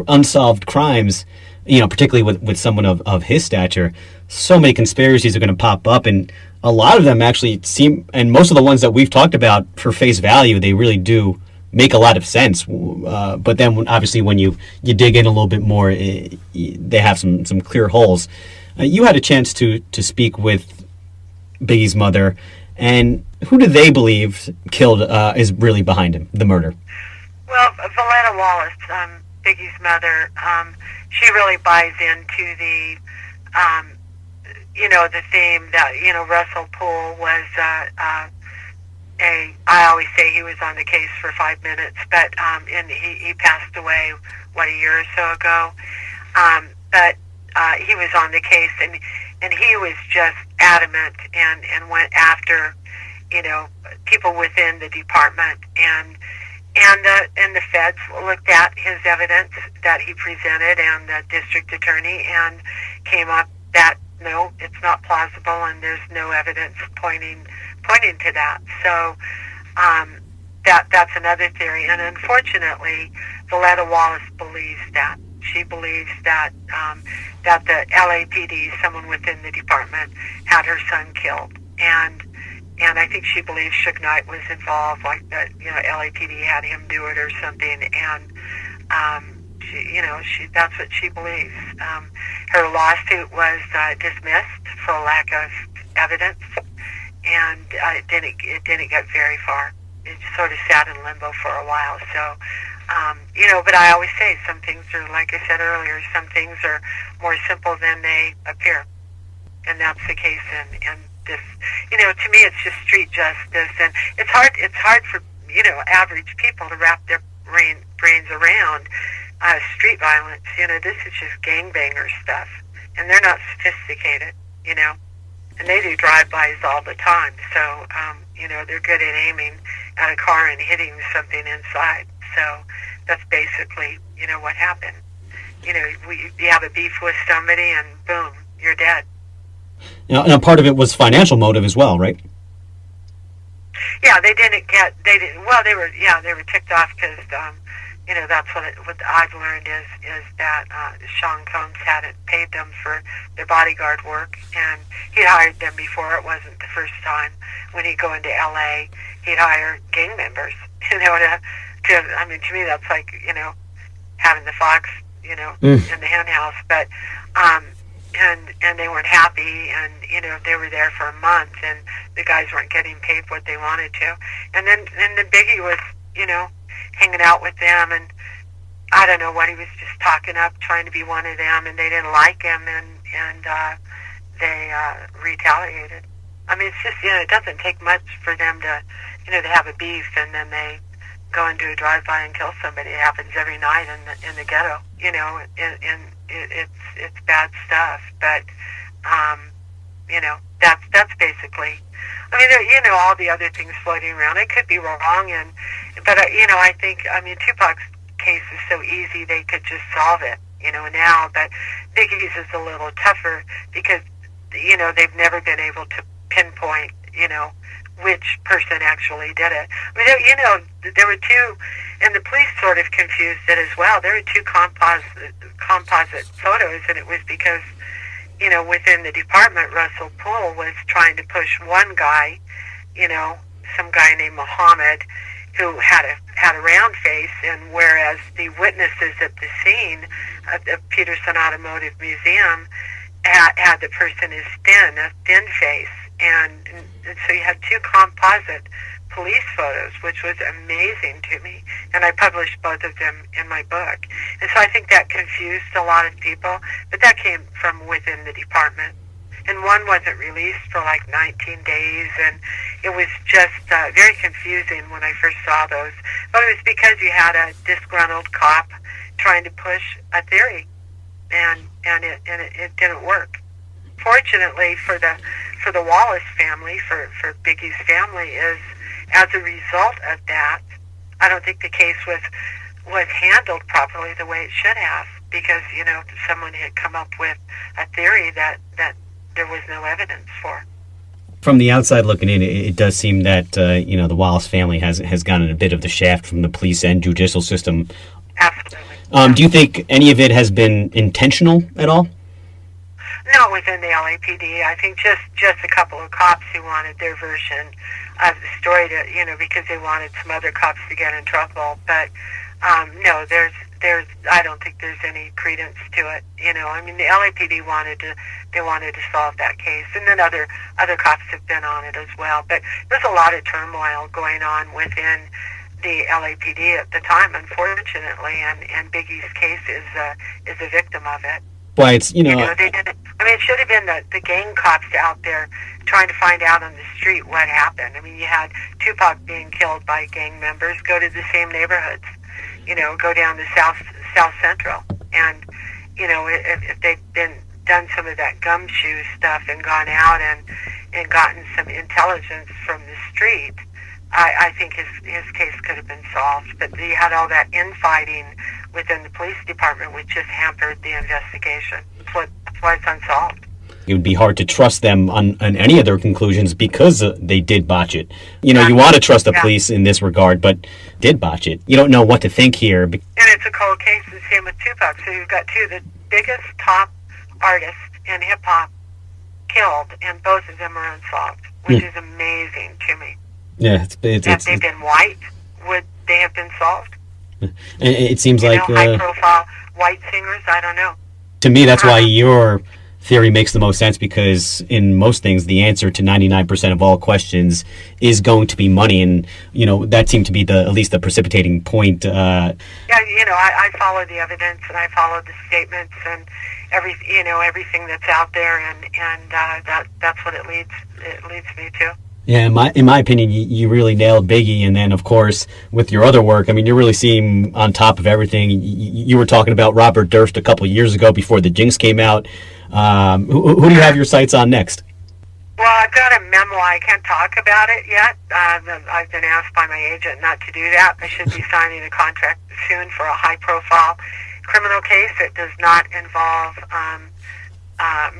unsolved crimes, particularly with someone of his stature, so many conspiracies are going to pop up, and a lot of them actually seem, and most of the ones that we've talked about for face value, they really do make a lot of sense. But then, obviously, when you dig in a little bit more, they have some clear holes. You had a chance to speak with Biggie's mother, and who do they believe killed is really behind him, the murder? Well, Valletta Wallace, Biggie's mother, she really buys into the, the theme that, Russell Poole was I always say he was on the case for 5 minutes, but and he passed away, a year or so ago. But he was on the case, and he was just adamant and went after people within the department, and the feds looked at his evidence that he presented, and the district attorney, and came up that no, it's not plausible, and there's no evidence pointing to that. So that's another theory. And unfortunately, Valletta Wallace believes that. She believes that that the LAPD, someone within the department, had her son killed, and I think she believes Suge Knight was involved, like that, LAPD had him do it or something, and that's what she believes. Her lawsuit was dismissed for lack of evidence, and it didn't get very far. It sort of sat in limbo for a while. So, but I always say some things are, like I said earlier, some things are more simple than they appear, and that's the case in this. To me, it's just street justice, and it's hard for average people to wrap their brains around street violence. This is just gangbanger stuff, and they're not sophisticated, and they do drive-bys all the time. So, they're good at aiming at a car and hitting something inside. So that's basically, what happened. You have a beef with somebody, and boom, you're dead. Now, part of it was financial motive as well, right? Yeah, they were ticked off because, that's what I've learned is that Sean Combs hadn't paid them for their bodyguard work, and he'd hired them before. It wasn't the first time. When he'd go into LA, he'd hire gang members, to me that's like, having the fox, in the hen house, but, and they weren't happy, and, they were there for a month, and the guys weren't getting paid what they wanted to, and then Biggie was, hanging out with them, and I don't know what, he was just talking up, trying to be one of them, and they didn't like him, and they retaliated. I mean, it's just, it doesn't take much for them to, to have a beef, and then they go and do a drive-by and kill somebody. It happens every night in the ghetto, and it's bad stuff, but, that's basically, I mean, all the other things floating around. I could be wrong, but I think, Tupac's case is so easy they could just solve it, now, but Biggie's is a little tougher because, they've never been able to pinpoint, which person actually did it. I mean, there were two, and the police sort of confused it as well. There were two composite photos, and it was because, within the department, Russell Poole was trying to push one guy, some guy named Muhammad, who had a round face, and whereas the witnesses at the scene at the Peterson Automotive Museum had the person as a thin face, and so you had two composite police photos, which was amazing to me, and I published both of them in my book. And so I think that confused a lot of people, but that came from within the department. And one wasn't released for like 19 days, and it was just very confusing when I first saw those. But it was because you had a disgruntled cop trying to push a theory, and it didn't work. Fortunately for the Wallace family, for Biggie's family, is as a result of that, I don't think the case was handled properly the way it should have, because someone had come up with a theory that there was no evidence for. From the outside looking in, it does seem that the Wallace family has gotten a bit of the shaft from the police and judicial system. Absolutely. Do you think any of it has been intentional at all? Not within the LAPD. I think just a couple of cops who wanted their version of the story to, because they wanted some other cops to get in trouble. But no, there's I don't think there's any credence to it. The LAPD wanted to solve that case, and then other cops have been on it as well. But there's a lot of turmoil going on within the LAPD at the time, unfortunately, and Biggie's case is a victim of it. Why, it's, they didn't. It should have been the gang cops out there trying to find out on the street what happened. You had Tupac being killed by gang members. Go to the same neighborhoods. Go down to South Central, and if they'd been done some of that gumshoe stuff and gone out and gotten some intelligence from the street, I think his case could have been solved. But he had all that infighting within the police department, which just hampered the investigation. That's why it's unsolved. It would be hard to trust them on any of their conclusions because they did botch it. You know, you want to trust the police in this regard, but did botch it. You don't know what to think here. And it's a cold case, the same with Tupac. So you've got two of the biggest top artists in hip-hop killed, and both of them are unsolved, which is amazing to me. Yeah, Had they been white, would they have been solved? It seems like high-profile white singers. I don't know. To me, that's why your theory makes the most sense, because in most things, the answer to 99% of all questions is going to be money, and you know that seemed to be at least the precipitating point. Yeah, you know, I follow the evidence and I follow the statements and everything that's out there, and that's what it leads me to. Yeah, in my opinion, you really nailed Biggie, and then of course with your other work, I mean, you really seem on top of everything. You were talking about Robert Durst a couple of years ago before the Jinx came out. Who do you have your sights on next? Well, I've got a memoir. I can't talk about it yet. I've been asked by my agent not to do that. I should be signing a contract soon for a high-profile criminal case that does not involve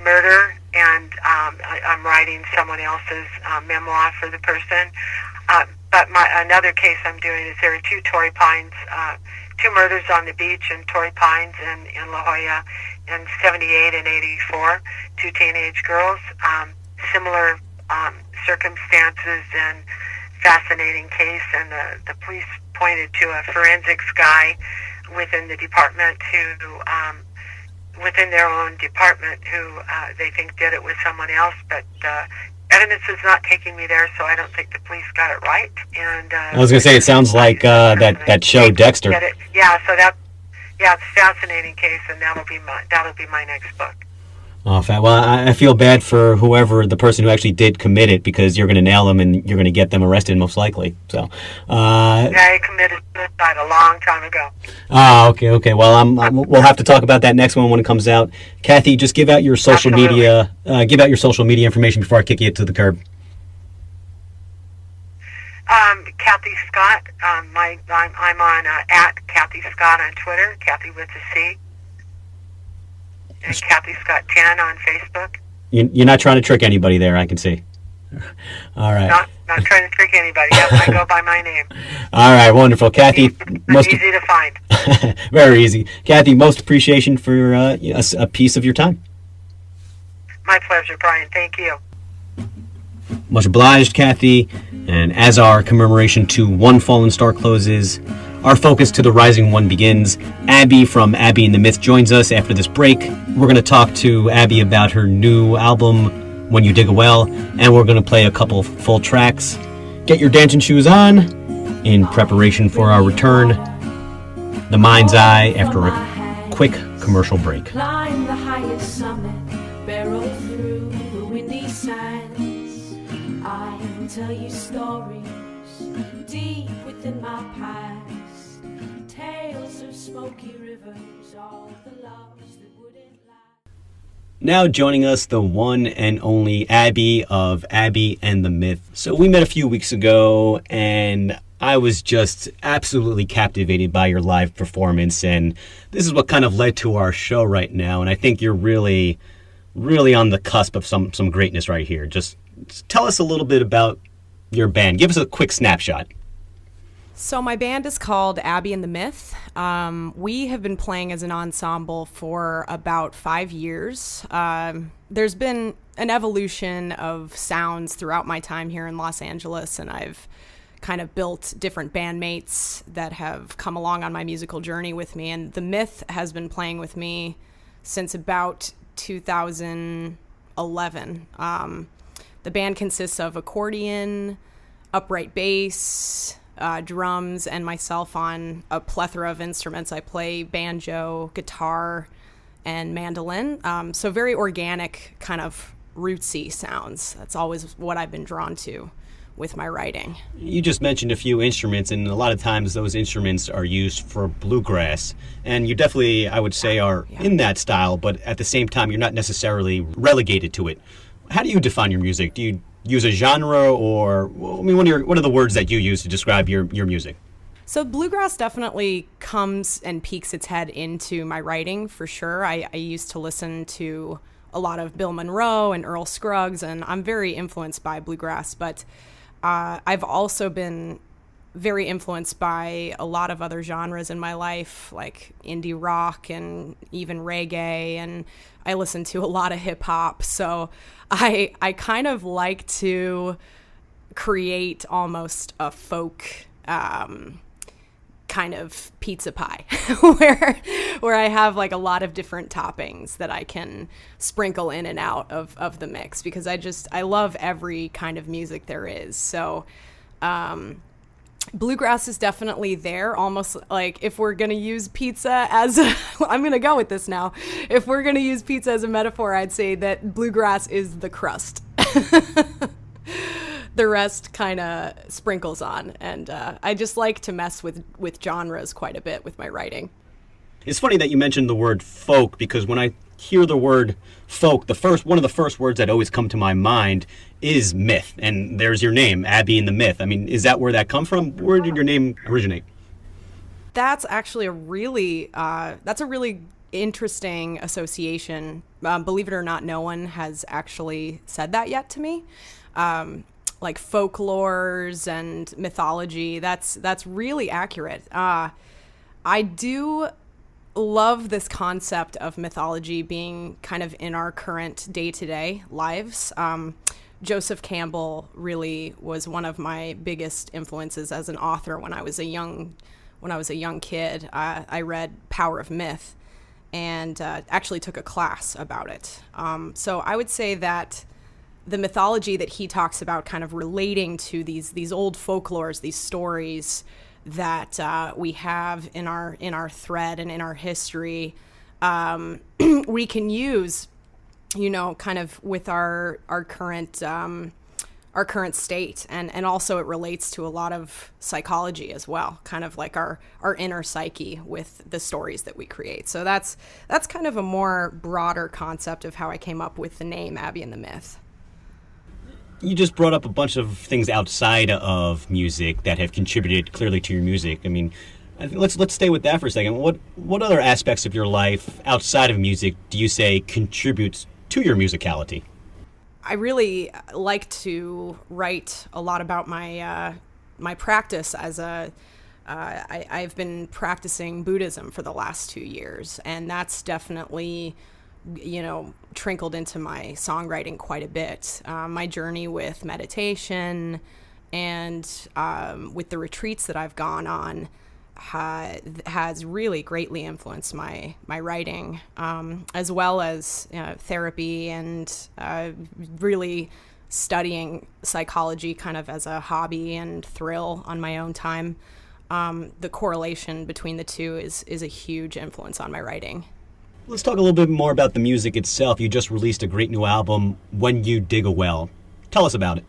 murder, and I'm writing someone else's memoir for the person. But another case I'm doing is there are two murders on the beach in Torrey Pines in La Jolla in 78 and 84, two teenage girls. Similar circumstances and fascinating case, and the police pointed to a forensics guy within the department within their own department who they think did it with someone else, but evidence is not taking me there, so I don't think the police got it right. And I was going to say, it sounds like that show Dexter. Yeah, so it's a fascinating case, and that'll be my next book. Oh, well, I feel bad for the person who actually did commit it, because you're going to nail them and you're going to get them arrested most likely. So, I committed suicide a long time ago. Okay. Well, we'll have to talk about that next one when it comes out. Cathy, just give out your social media. Give out your social media information before I kick you to the curb. Cathy Scott. I'm on at Cathy Scott on Twitter. Cathy with a C. And Cathy Scott 10 on Facebook. You're not trying to trick anybody there, I can see. All right. Not trying to trick anybody. Yes, I go by my name. All right, wonderful. Cathy. Easy to find. Very easy. Cathy, most appreciation for a piece of your time. My pleasure, Brian. Thank you. Much obliged, Cathy. And as our commemoration to one fallen star closes, our focus to the rising one begins. Abbey from Abbey and the Myth joins us after this break. We're going to talk to Abbey about her new album, When You Dig a Well, and we're going to play a couple full tracks. Get your dancing shoes on in preparation for our return. The Mind's Eye after a quick commercial break. Climb the highest summit, barrel through the windy sands. I will tell you stories deep within my past. Tales of smoky rivers, all the loves that wouldn't last. Now joining us, the one and only Abbey of Abbey and the Myth. So we met a few weeks ago, and I was just absolutely captivated by your live performance, and this is what kind of led to our show right now, and I think you're really, really on the cusp of some greatness right here. Just tell us a little bit about your band. Give us a quick snapshot. So my band is called Abbey and the Myth. We have been playing as an ensemble for about 5 years. There's been an evolution of sounds throughout my time here in Los Angeles, and I've kind of built different bandmates that have come along on my musical journey with me. And the Myth has been playing with me since about 2011. The band consists of accordion, upright bass, drums, and myself on a plethora of instruments. I play banjo, guitar, and mandolin. So very organic, kind of rootsy sounds. That's always what I've been drawn to with my writing. You just mentioned a few instruments, and a lot of times those instruments are used for bluegrass. And you definitely, I would say, are in that style, but at the same time, you're not necessarily relegated to it. How do you define your music? Do you use a genre, or I mean, what are the words that you use to describe your music? So bluegrass definitely comes and peeks its head into my writing for sure. I used to listen to a lot of Bill Monroe and Earl Scruggs, and I'm very influenced by bluegrass, but I've also been very influenced by a lot of other genres in my life, like indie rock and even reggae, and I listen to a lot of hip hop. So I kind of like to create almost a folk kind of pizza pie where I have like a lot of different toppings that I can sprinkle in and out of the mix, because I love every kind of music there is. So bluegrass is definitely there, almost like if we're going to use pizza as I'm going to go with this now. If we're going to use pizza as a metaphor, I'd say that bluegrass is the crust. The rest kind of sprinkles on, and I just like to mess with genres quite a bit with my writing. It's funny that you mentioned the word folk, because when I hear the word folk, one of the first words that always come to my mind is myth, and there's your name, Abbey and the Myth. I mean, is that where that come from? Where did your name originate? That's actually a really interesting association. Believe it or not, no one has actually said that yet to me. Like folklores and mythology, that's really accurate. I do love this concept of mythology being kind of in our current day-to-day lives. Joseph Campbell really was one of my biggest influences as an author when I was a young kid. I read Power of Myth and actually took a class about it. So I would say that the mythology that he talks about, kind of relating to these old folklores, these stories that we have in our thread and in our history, we can use, kind of with our current state, and also it relates to a lot of psychology as well, kind of like our inner psyche with the stories that we create. So that's kind of a more broader concept of how I came up with the name Abbey and the Myth. You just brought up a bunch of things outside of music that have contributed clearly to your music. I mean, I think let's stay with that for a second. What other aspects of your life outside of music do you say contributes to your musicality? I really like to write a lot about my my practice as I've been practicing Buddhism for the last 2 years, and that's definitely trickled into my songwriting quite a bit. My journey with meditation and with the retreats that I've gone on has really greatly influenced my writing, as well as therapy and really studying psychology kind of as a hobby and thrill on my own time. The correlation between the two is a huge influence on my writing. Let's talk a little bit more about the music itself. You just released a great new album, When You Dig a Well. Tell us about it.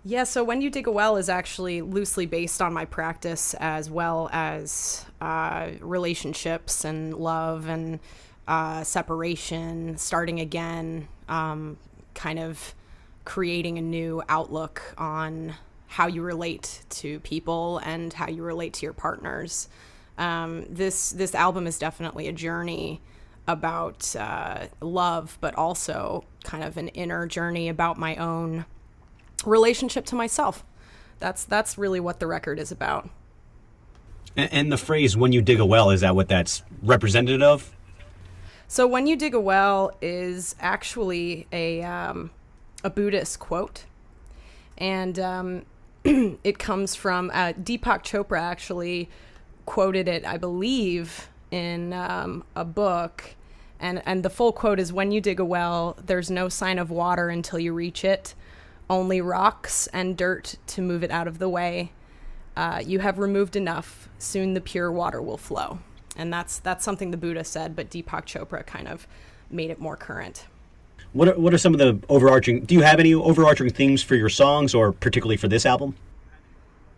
Yeah, so When You Dig a Well is actually loosely based on my practice, as well as relationships and love and separation, starting again, kind of creating a new outlook on how you relate to people and how you relate to your partners. This album is definitely a journey about love, but also kind of an inner journey about my own relationship to myself. That's really what the record is about. And the phrase "when you dig a well," is that what that's representative of? So "when you dig a well" is actually a Buddhist quote, and it comes from Deepak Chopra actually quoted it, I believe, in a book, and the full quote is, "When you dig a well, there's no sign of water until you reach it, only rocks and dirt to move it out of the way. You have removed enough, soon the pure water will flow." And that's something the Buddha said, but Deepak Chopra kind of made it more current. What are some of the do you have any overarching themes for your songs, or particularly for this album?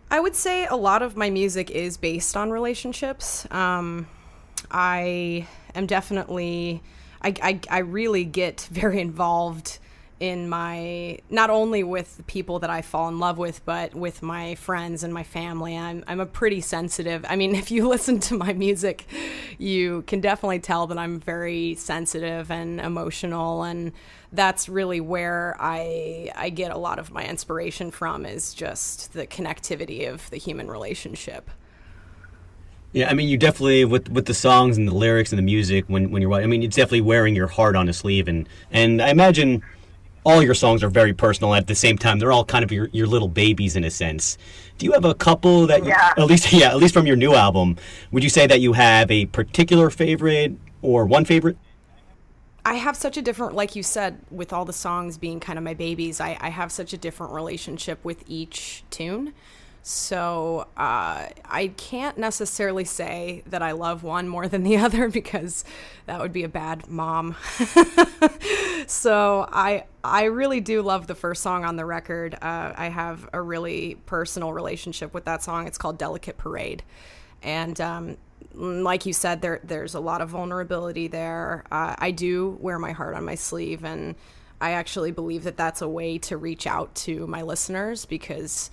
I would say a lot of my music is based on relationships. I am definitely, I really get very involved in my, not only with the people that I fall in love with, but with my friends and my family. I'm a pretty sensitive. I mean, if you listen to my music, you can definitely tell that I'm very sensitive and emotional, and that's really where I get a lot of my inspiration from, is just the connectivity of the human relationship. Yeah, I mean, you definitely, with the songs and the lyrics and the music, when you're, I mean, it's definitely wearing your heart on a sleeve, and I imagine all your songs are very personal. At the same time, they're all kind of your little babies in a sense. Do you have a couple that, at least from your new album, would you say that you have a particular favorite or one favorite? I have such a different, like you said, with all the songs being kind of my babies, I have such a different relationship with each tune. So I can't necessarily say that I love one more than the other, because that would be a bad mom. So I really do love the first song on the record. I have a really personal relationship with that song. It's called Delicate Parade. And like you said, there's a lot of vulnerability there. I do wear my heart on my sleeve, and I actually believe that that's a way to reach out to my listeners, because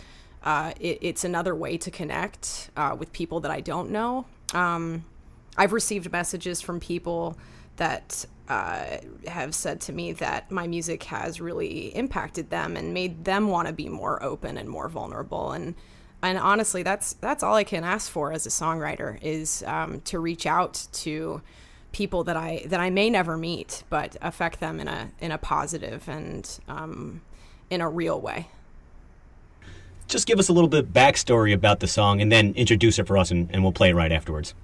it's another way to connect with people that I don't know. I've received messages from people that have said to me that my music has really impacted them and made them want to be more open and more vulnerable. And honestly, that's all I can ask for as a songwriter, is to reach out to people that I may never meet, but affect them in a positive and in a real way. Just give us a little bit of backstory about the song, and then introduce it for us, and we'll play it right afterwards.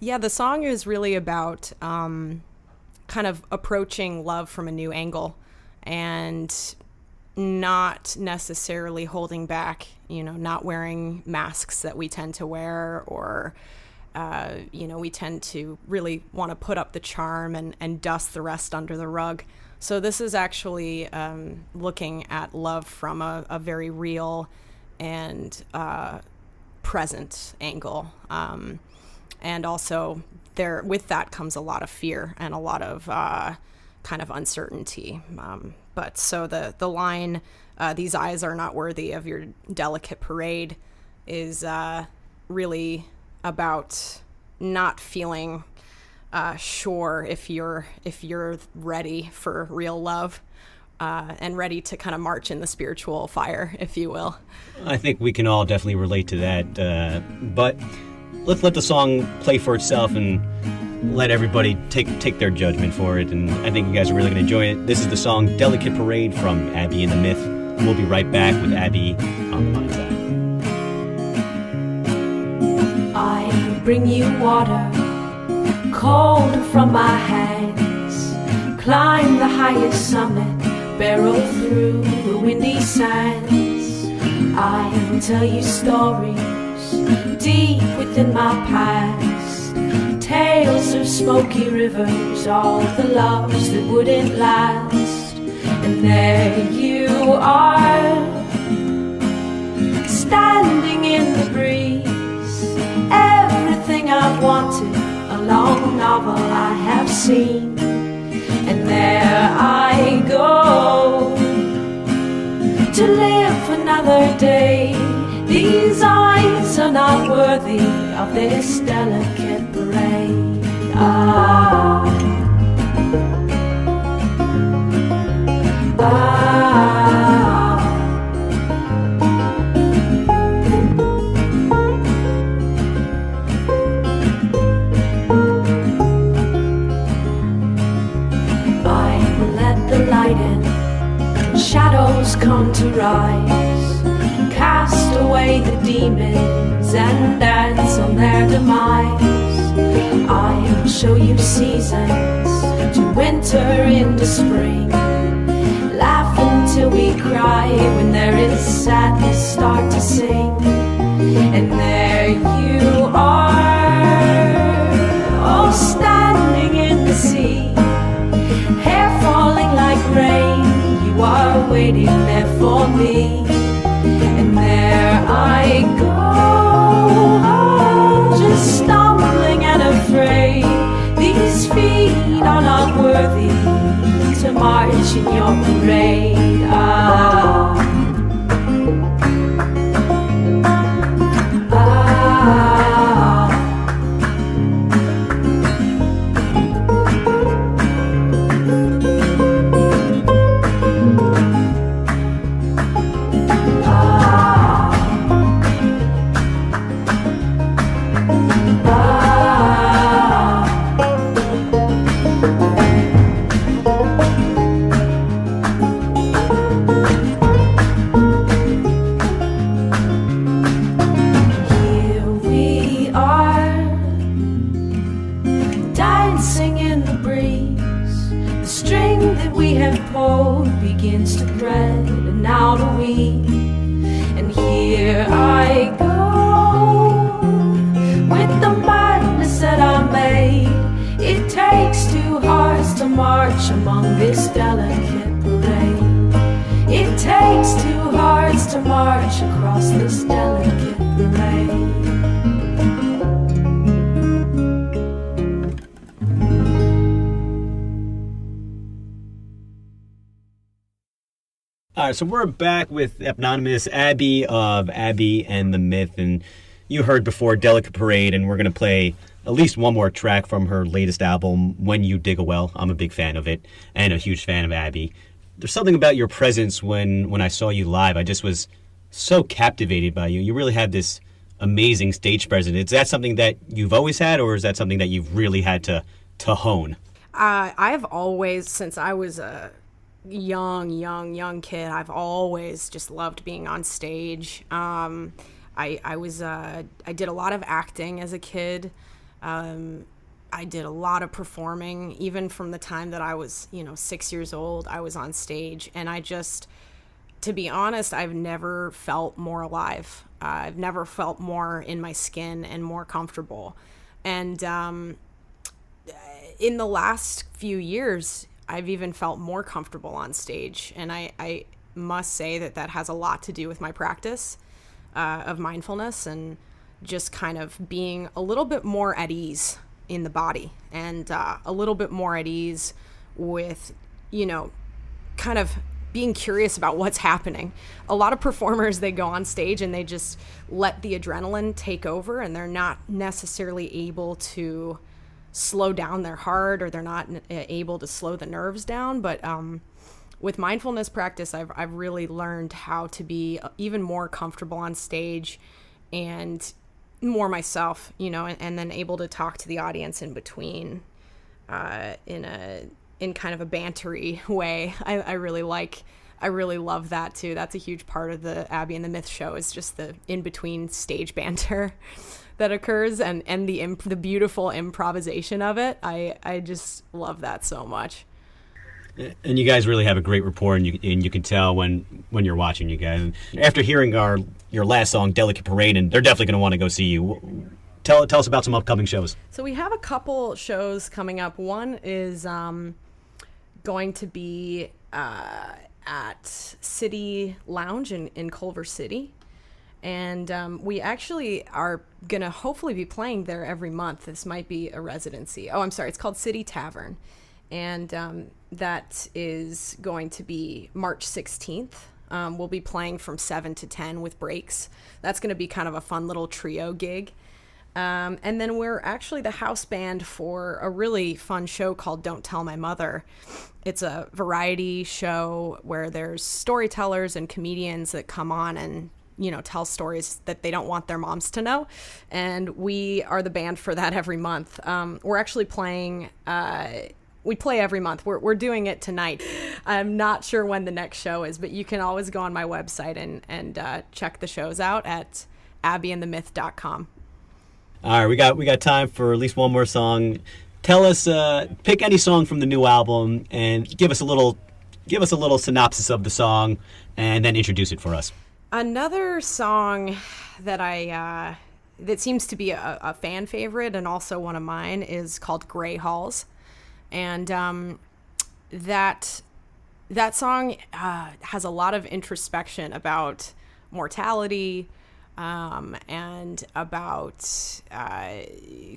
Yeah, the song is really about kind of approaching love from a new angle, and not necessarily holding back, not wearing masks that we tend to wear, or, we tend to really want to put up the charm and dust the rest under the rug. So this is actually looking at love from a very real and present angle. And also with that comes a lot of fear and a lot of kind of uncertainty. But so the line, these eyes are not worthy of your delicate parade, is really about not feeling sure if you're ready for real love. And ready to kind of march in the spiritual fire, if you will. I think we can all definitely relate to that. But let's let the song play for itself and let everybody take their judgment for it. And I think you guys are really going to enjoy it. This is the song Delicate Parade from Abbey and the Myth. We'll be right back with Abbey on the Mind's Eye. I bring you water, cold from my hands. Climb the highest summit, barrel through the windy sands. I'll tell you stories deep within my past, tales of smoky rivers, all the loves that wouldn't last. And there you are, standing in the breeze, everything I've wanted, a long novel I have seen. And there I go to live another day. These eyes are not worthy of this delicate parade. Ah, ah. I will let the light in, shadows come to rise. Cast away the demons and dance on their demise. I'll show you seasons, to winter into spring. Laugh until we cry, when there is sadness start to sing. And there you are, oh, standing in the sea, hair falling like rain. You are waiting there for me. And there I go, just stumbling and afraid. These feet are not worthy to march in your parade. Ah. Begins to thread and now to weave, and here I go with the madness that I made. It takes two hearts to march among this delicate parade. It takes two hearts to march across this delicate parade. All right, so we're back with Anonymous Abbey of Abbey and the Myth, and you heard before Delicate Parade, and we're going to play at least one more track from her latest album, When You Dig a Well. I'm a big fan of it and a huge fan of Abbey. There's something about your presence when I saw you live. I just was so captivated by you. You really had this amazing stage presence. Is that something that you've always had, or is that something that you've really had to hone? I've always, since I was a young kid, I've always just loved being on stage. I did a lot of acting as a kid. I did a lot of performing, even from the time that I was 6 years old. I was on stage, and to be honest, I've never felt more alive. I've never felt more in my skin and more comfortable. And in the last few years, I've even felt more comfortable on stage, and I must say that has a lot to do with my practice of mindfulness and just kind of being a little bit more at ease in the body, and a little bit more at ease with, kind of being curious about what's happening. A lot of performers, they go on stage and they just let the adrenaline take over, and they're not necessarily able to slow down their heart, or they're not able to slow the nerves down. But with mindfulness practice, I've really learned how to be even more comfortable on stage and more myself, and then able to talk to the audience in between in kind of a bantery way. I really love that too. That's a huge part of the Abbey and the Myth show, is just the in-between stage banter that occurs, and the beautiful improvisation of it. I just love that so much. And you guys really have a great rapport, and you can tell when you're watching you guys. And after hearing your last song, Delicate Parade, and they're definitely going to want to go see you. Tell us about some upcoming shows. So we have a couple shows coming up. One is going to be at City Lounge in Culver City. And we actually are going to hopefully be playing there every month. This might be a residency. Oh, I'm sorry. It's called City Tavern. And that is going to be March 16th. We'll be playing from 7 to 10 with breaks. That's going to be kind of a fun little trio gig. And then we're actually the house band for a really fun show called Don't Tell My Mother. It's a variety show where there's storytellers and comedians that come on and tell stories that they don't want their moms to know. And we are the band for that every month. We're actually playing, we play every month. We're doing it tonight. I'm not sure when the next show is, but you can always go on my website and check the shows out at abbeyandthemyth.com. All right, we got time for at least one more song. Tell us, pick any song from the new album and give us a little synopsis of the song, and then introduce it for us. Another song that that seems to be a fan favorite and also one of mine is called Gray Halls. And that song has a lot of introspection about mortality, and about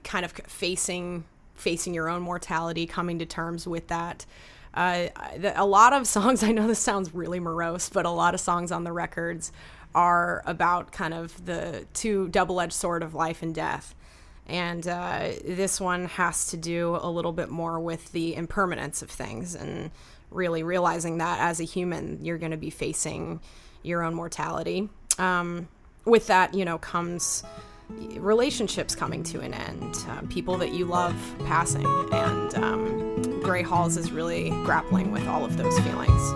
kind of facing facing your own mortality, coming to terms with that. A lot of songs, I know this sounds really morose, but a lot of songs on the records are about kind of the two double-edged sword of life and death. And this one has to do a little bit more with the impermanence of things and really realizing that as a human, you're going to be facing your own mortality. With that, comes relationships coming to an end, people that you love passing, and Gray Halls is really grappling with all of those feelings.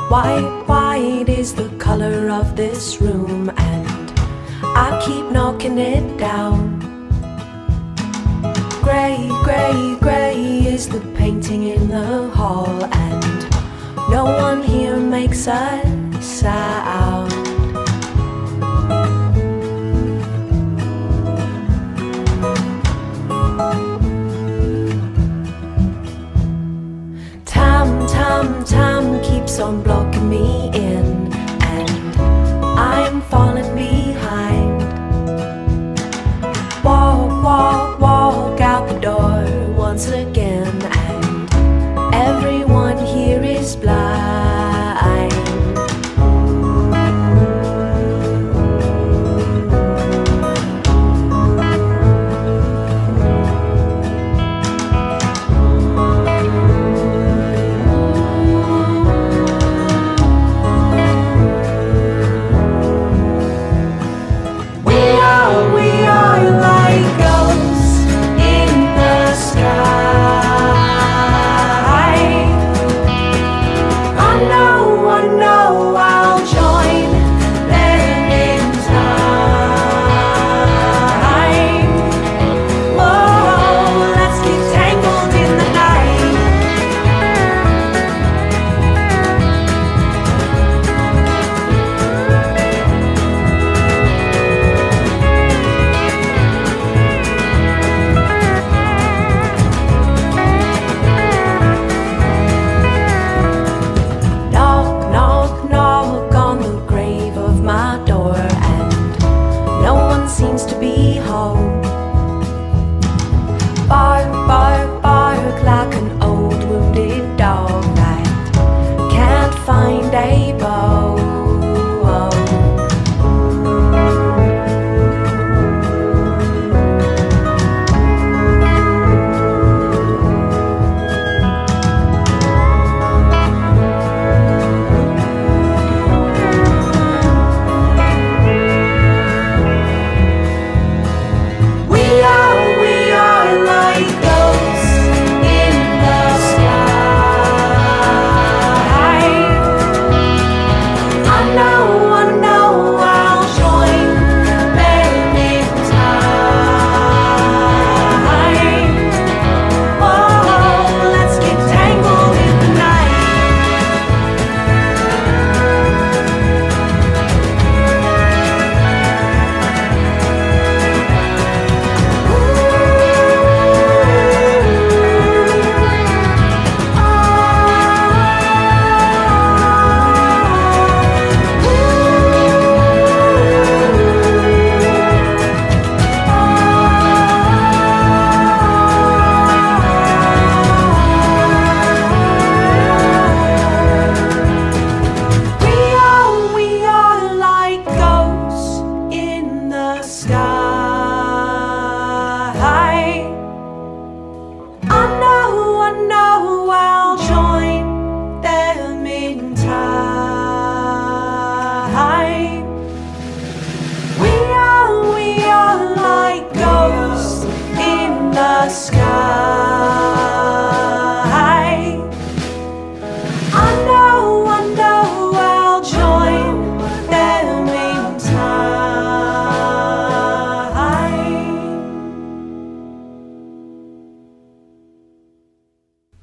White is the color of this room, and I keep knocking it down. Gray is the painting in the hall, and no one here makes a sound. Time keeps on blocking me in, and I'm falling behind. Walk out the door once again, and everyone here is blind.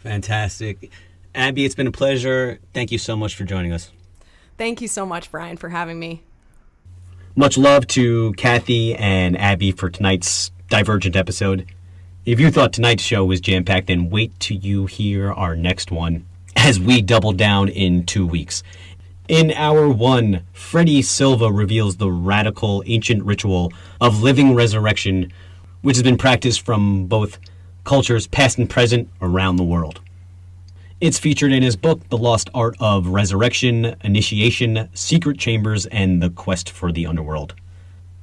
Fantastic. Abbey, it's been a pleasure. Thank you so much for joining us. Thank you so much, Brian, for having me. Much love to Cathy and Abbey for tonight's Divergent episode. If you thought tonight's show was jam-packed, then wait till you hear our next one as we double down in 2 weeks. In Hour 1, Freddie Silva reveals the radical ancient ritual of living resurrection, which has been practiced from both cultures past and present around the world. It's featured in his book, The Lost Art of Resurrection, Initiation, Secret Chambers, and The Quest for the Underworld.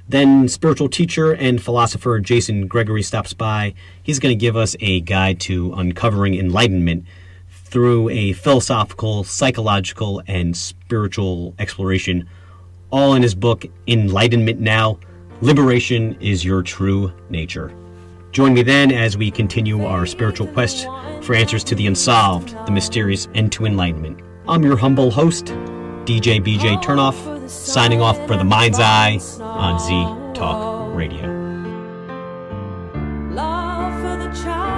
Then spiritual teacher and philosopher Jason Gregory stops by. He's going to give us a guide to uncovering enlightenment through a philosophical, psychological, and spiritual exploration, all in his book, Enlightenment Now, Liberation is Your True Nature. Join me then as we continue our spiritual quest for answers to the unsolved, the mysterious, and to enlightenment. I'm your humble host, DJ BJ Turnoff, signing off for The Mind's Eye on Z Talk Radio. Love for the child.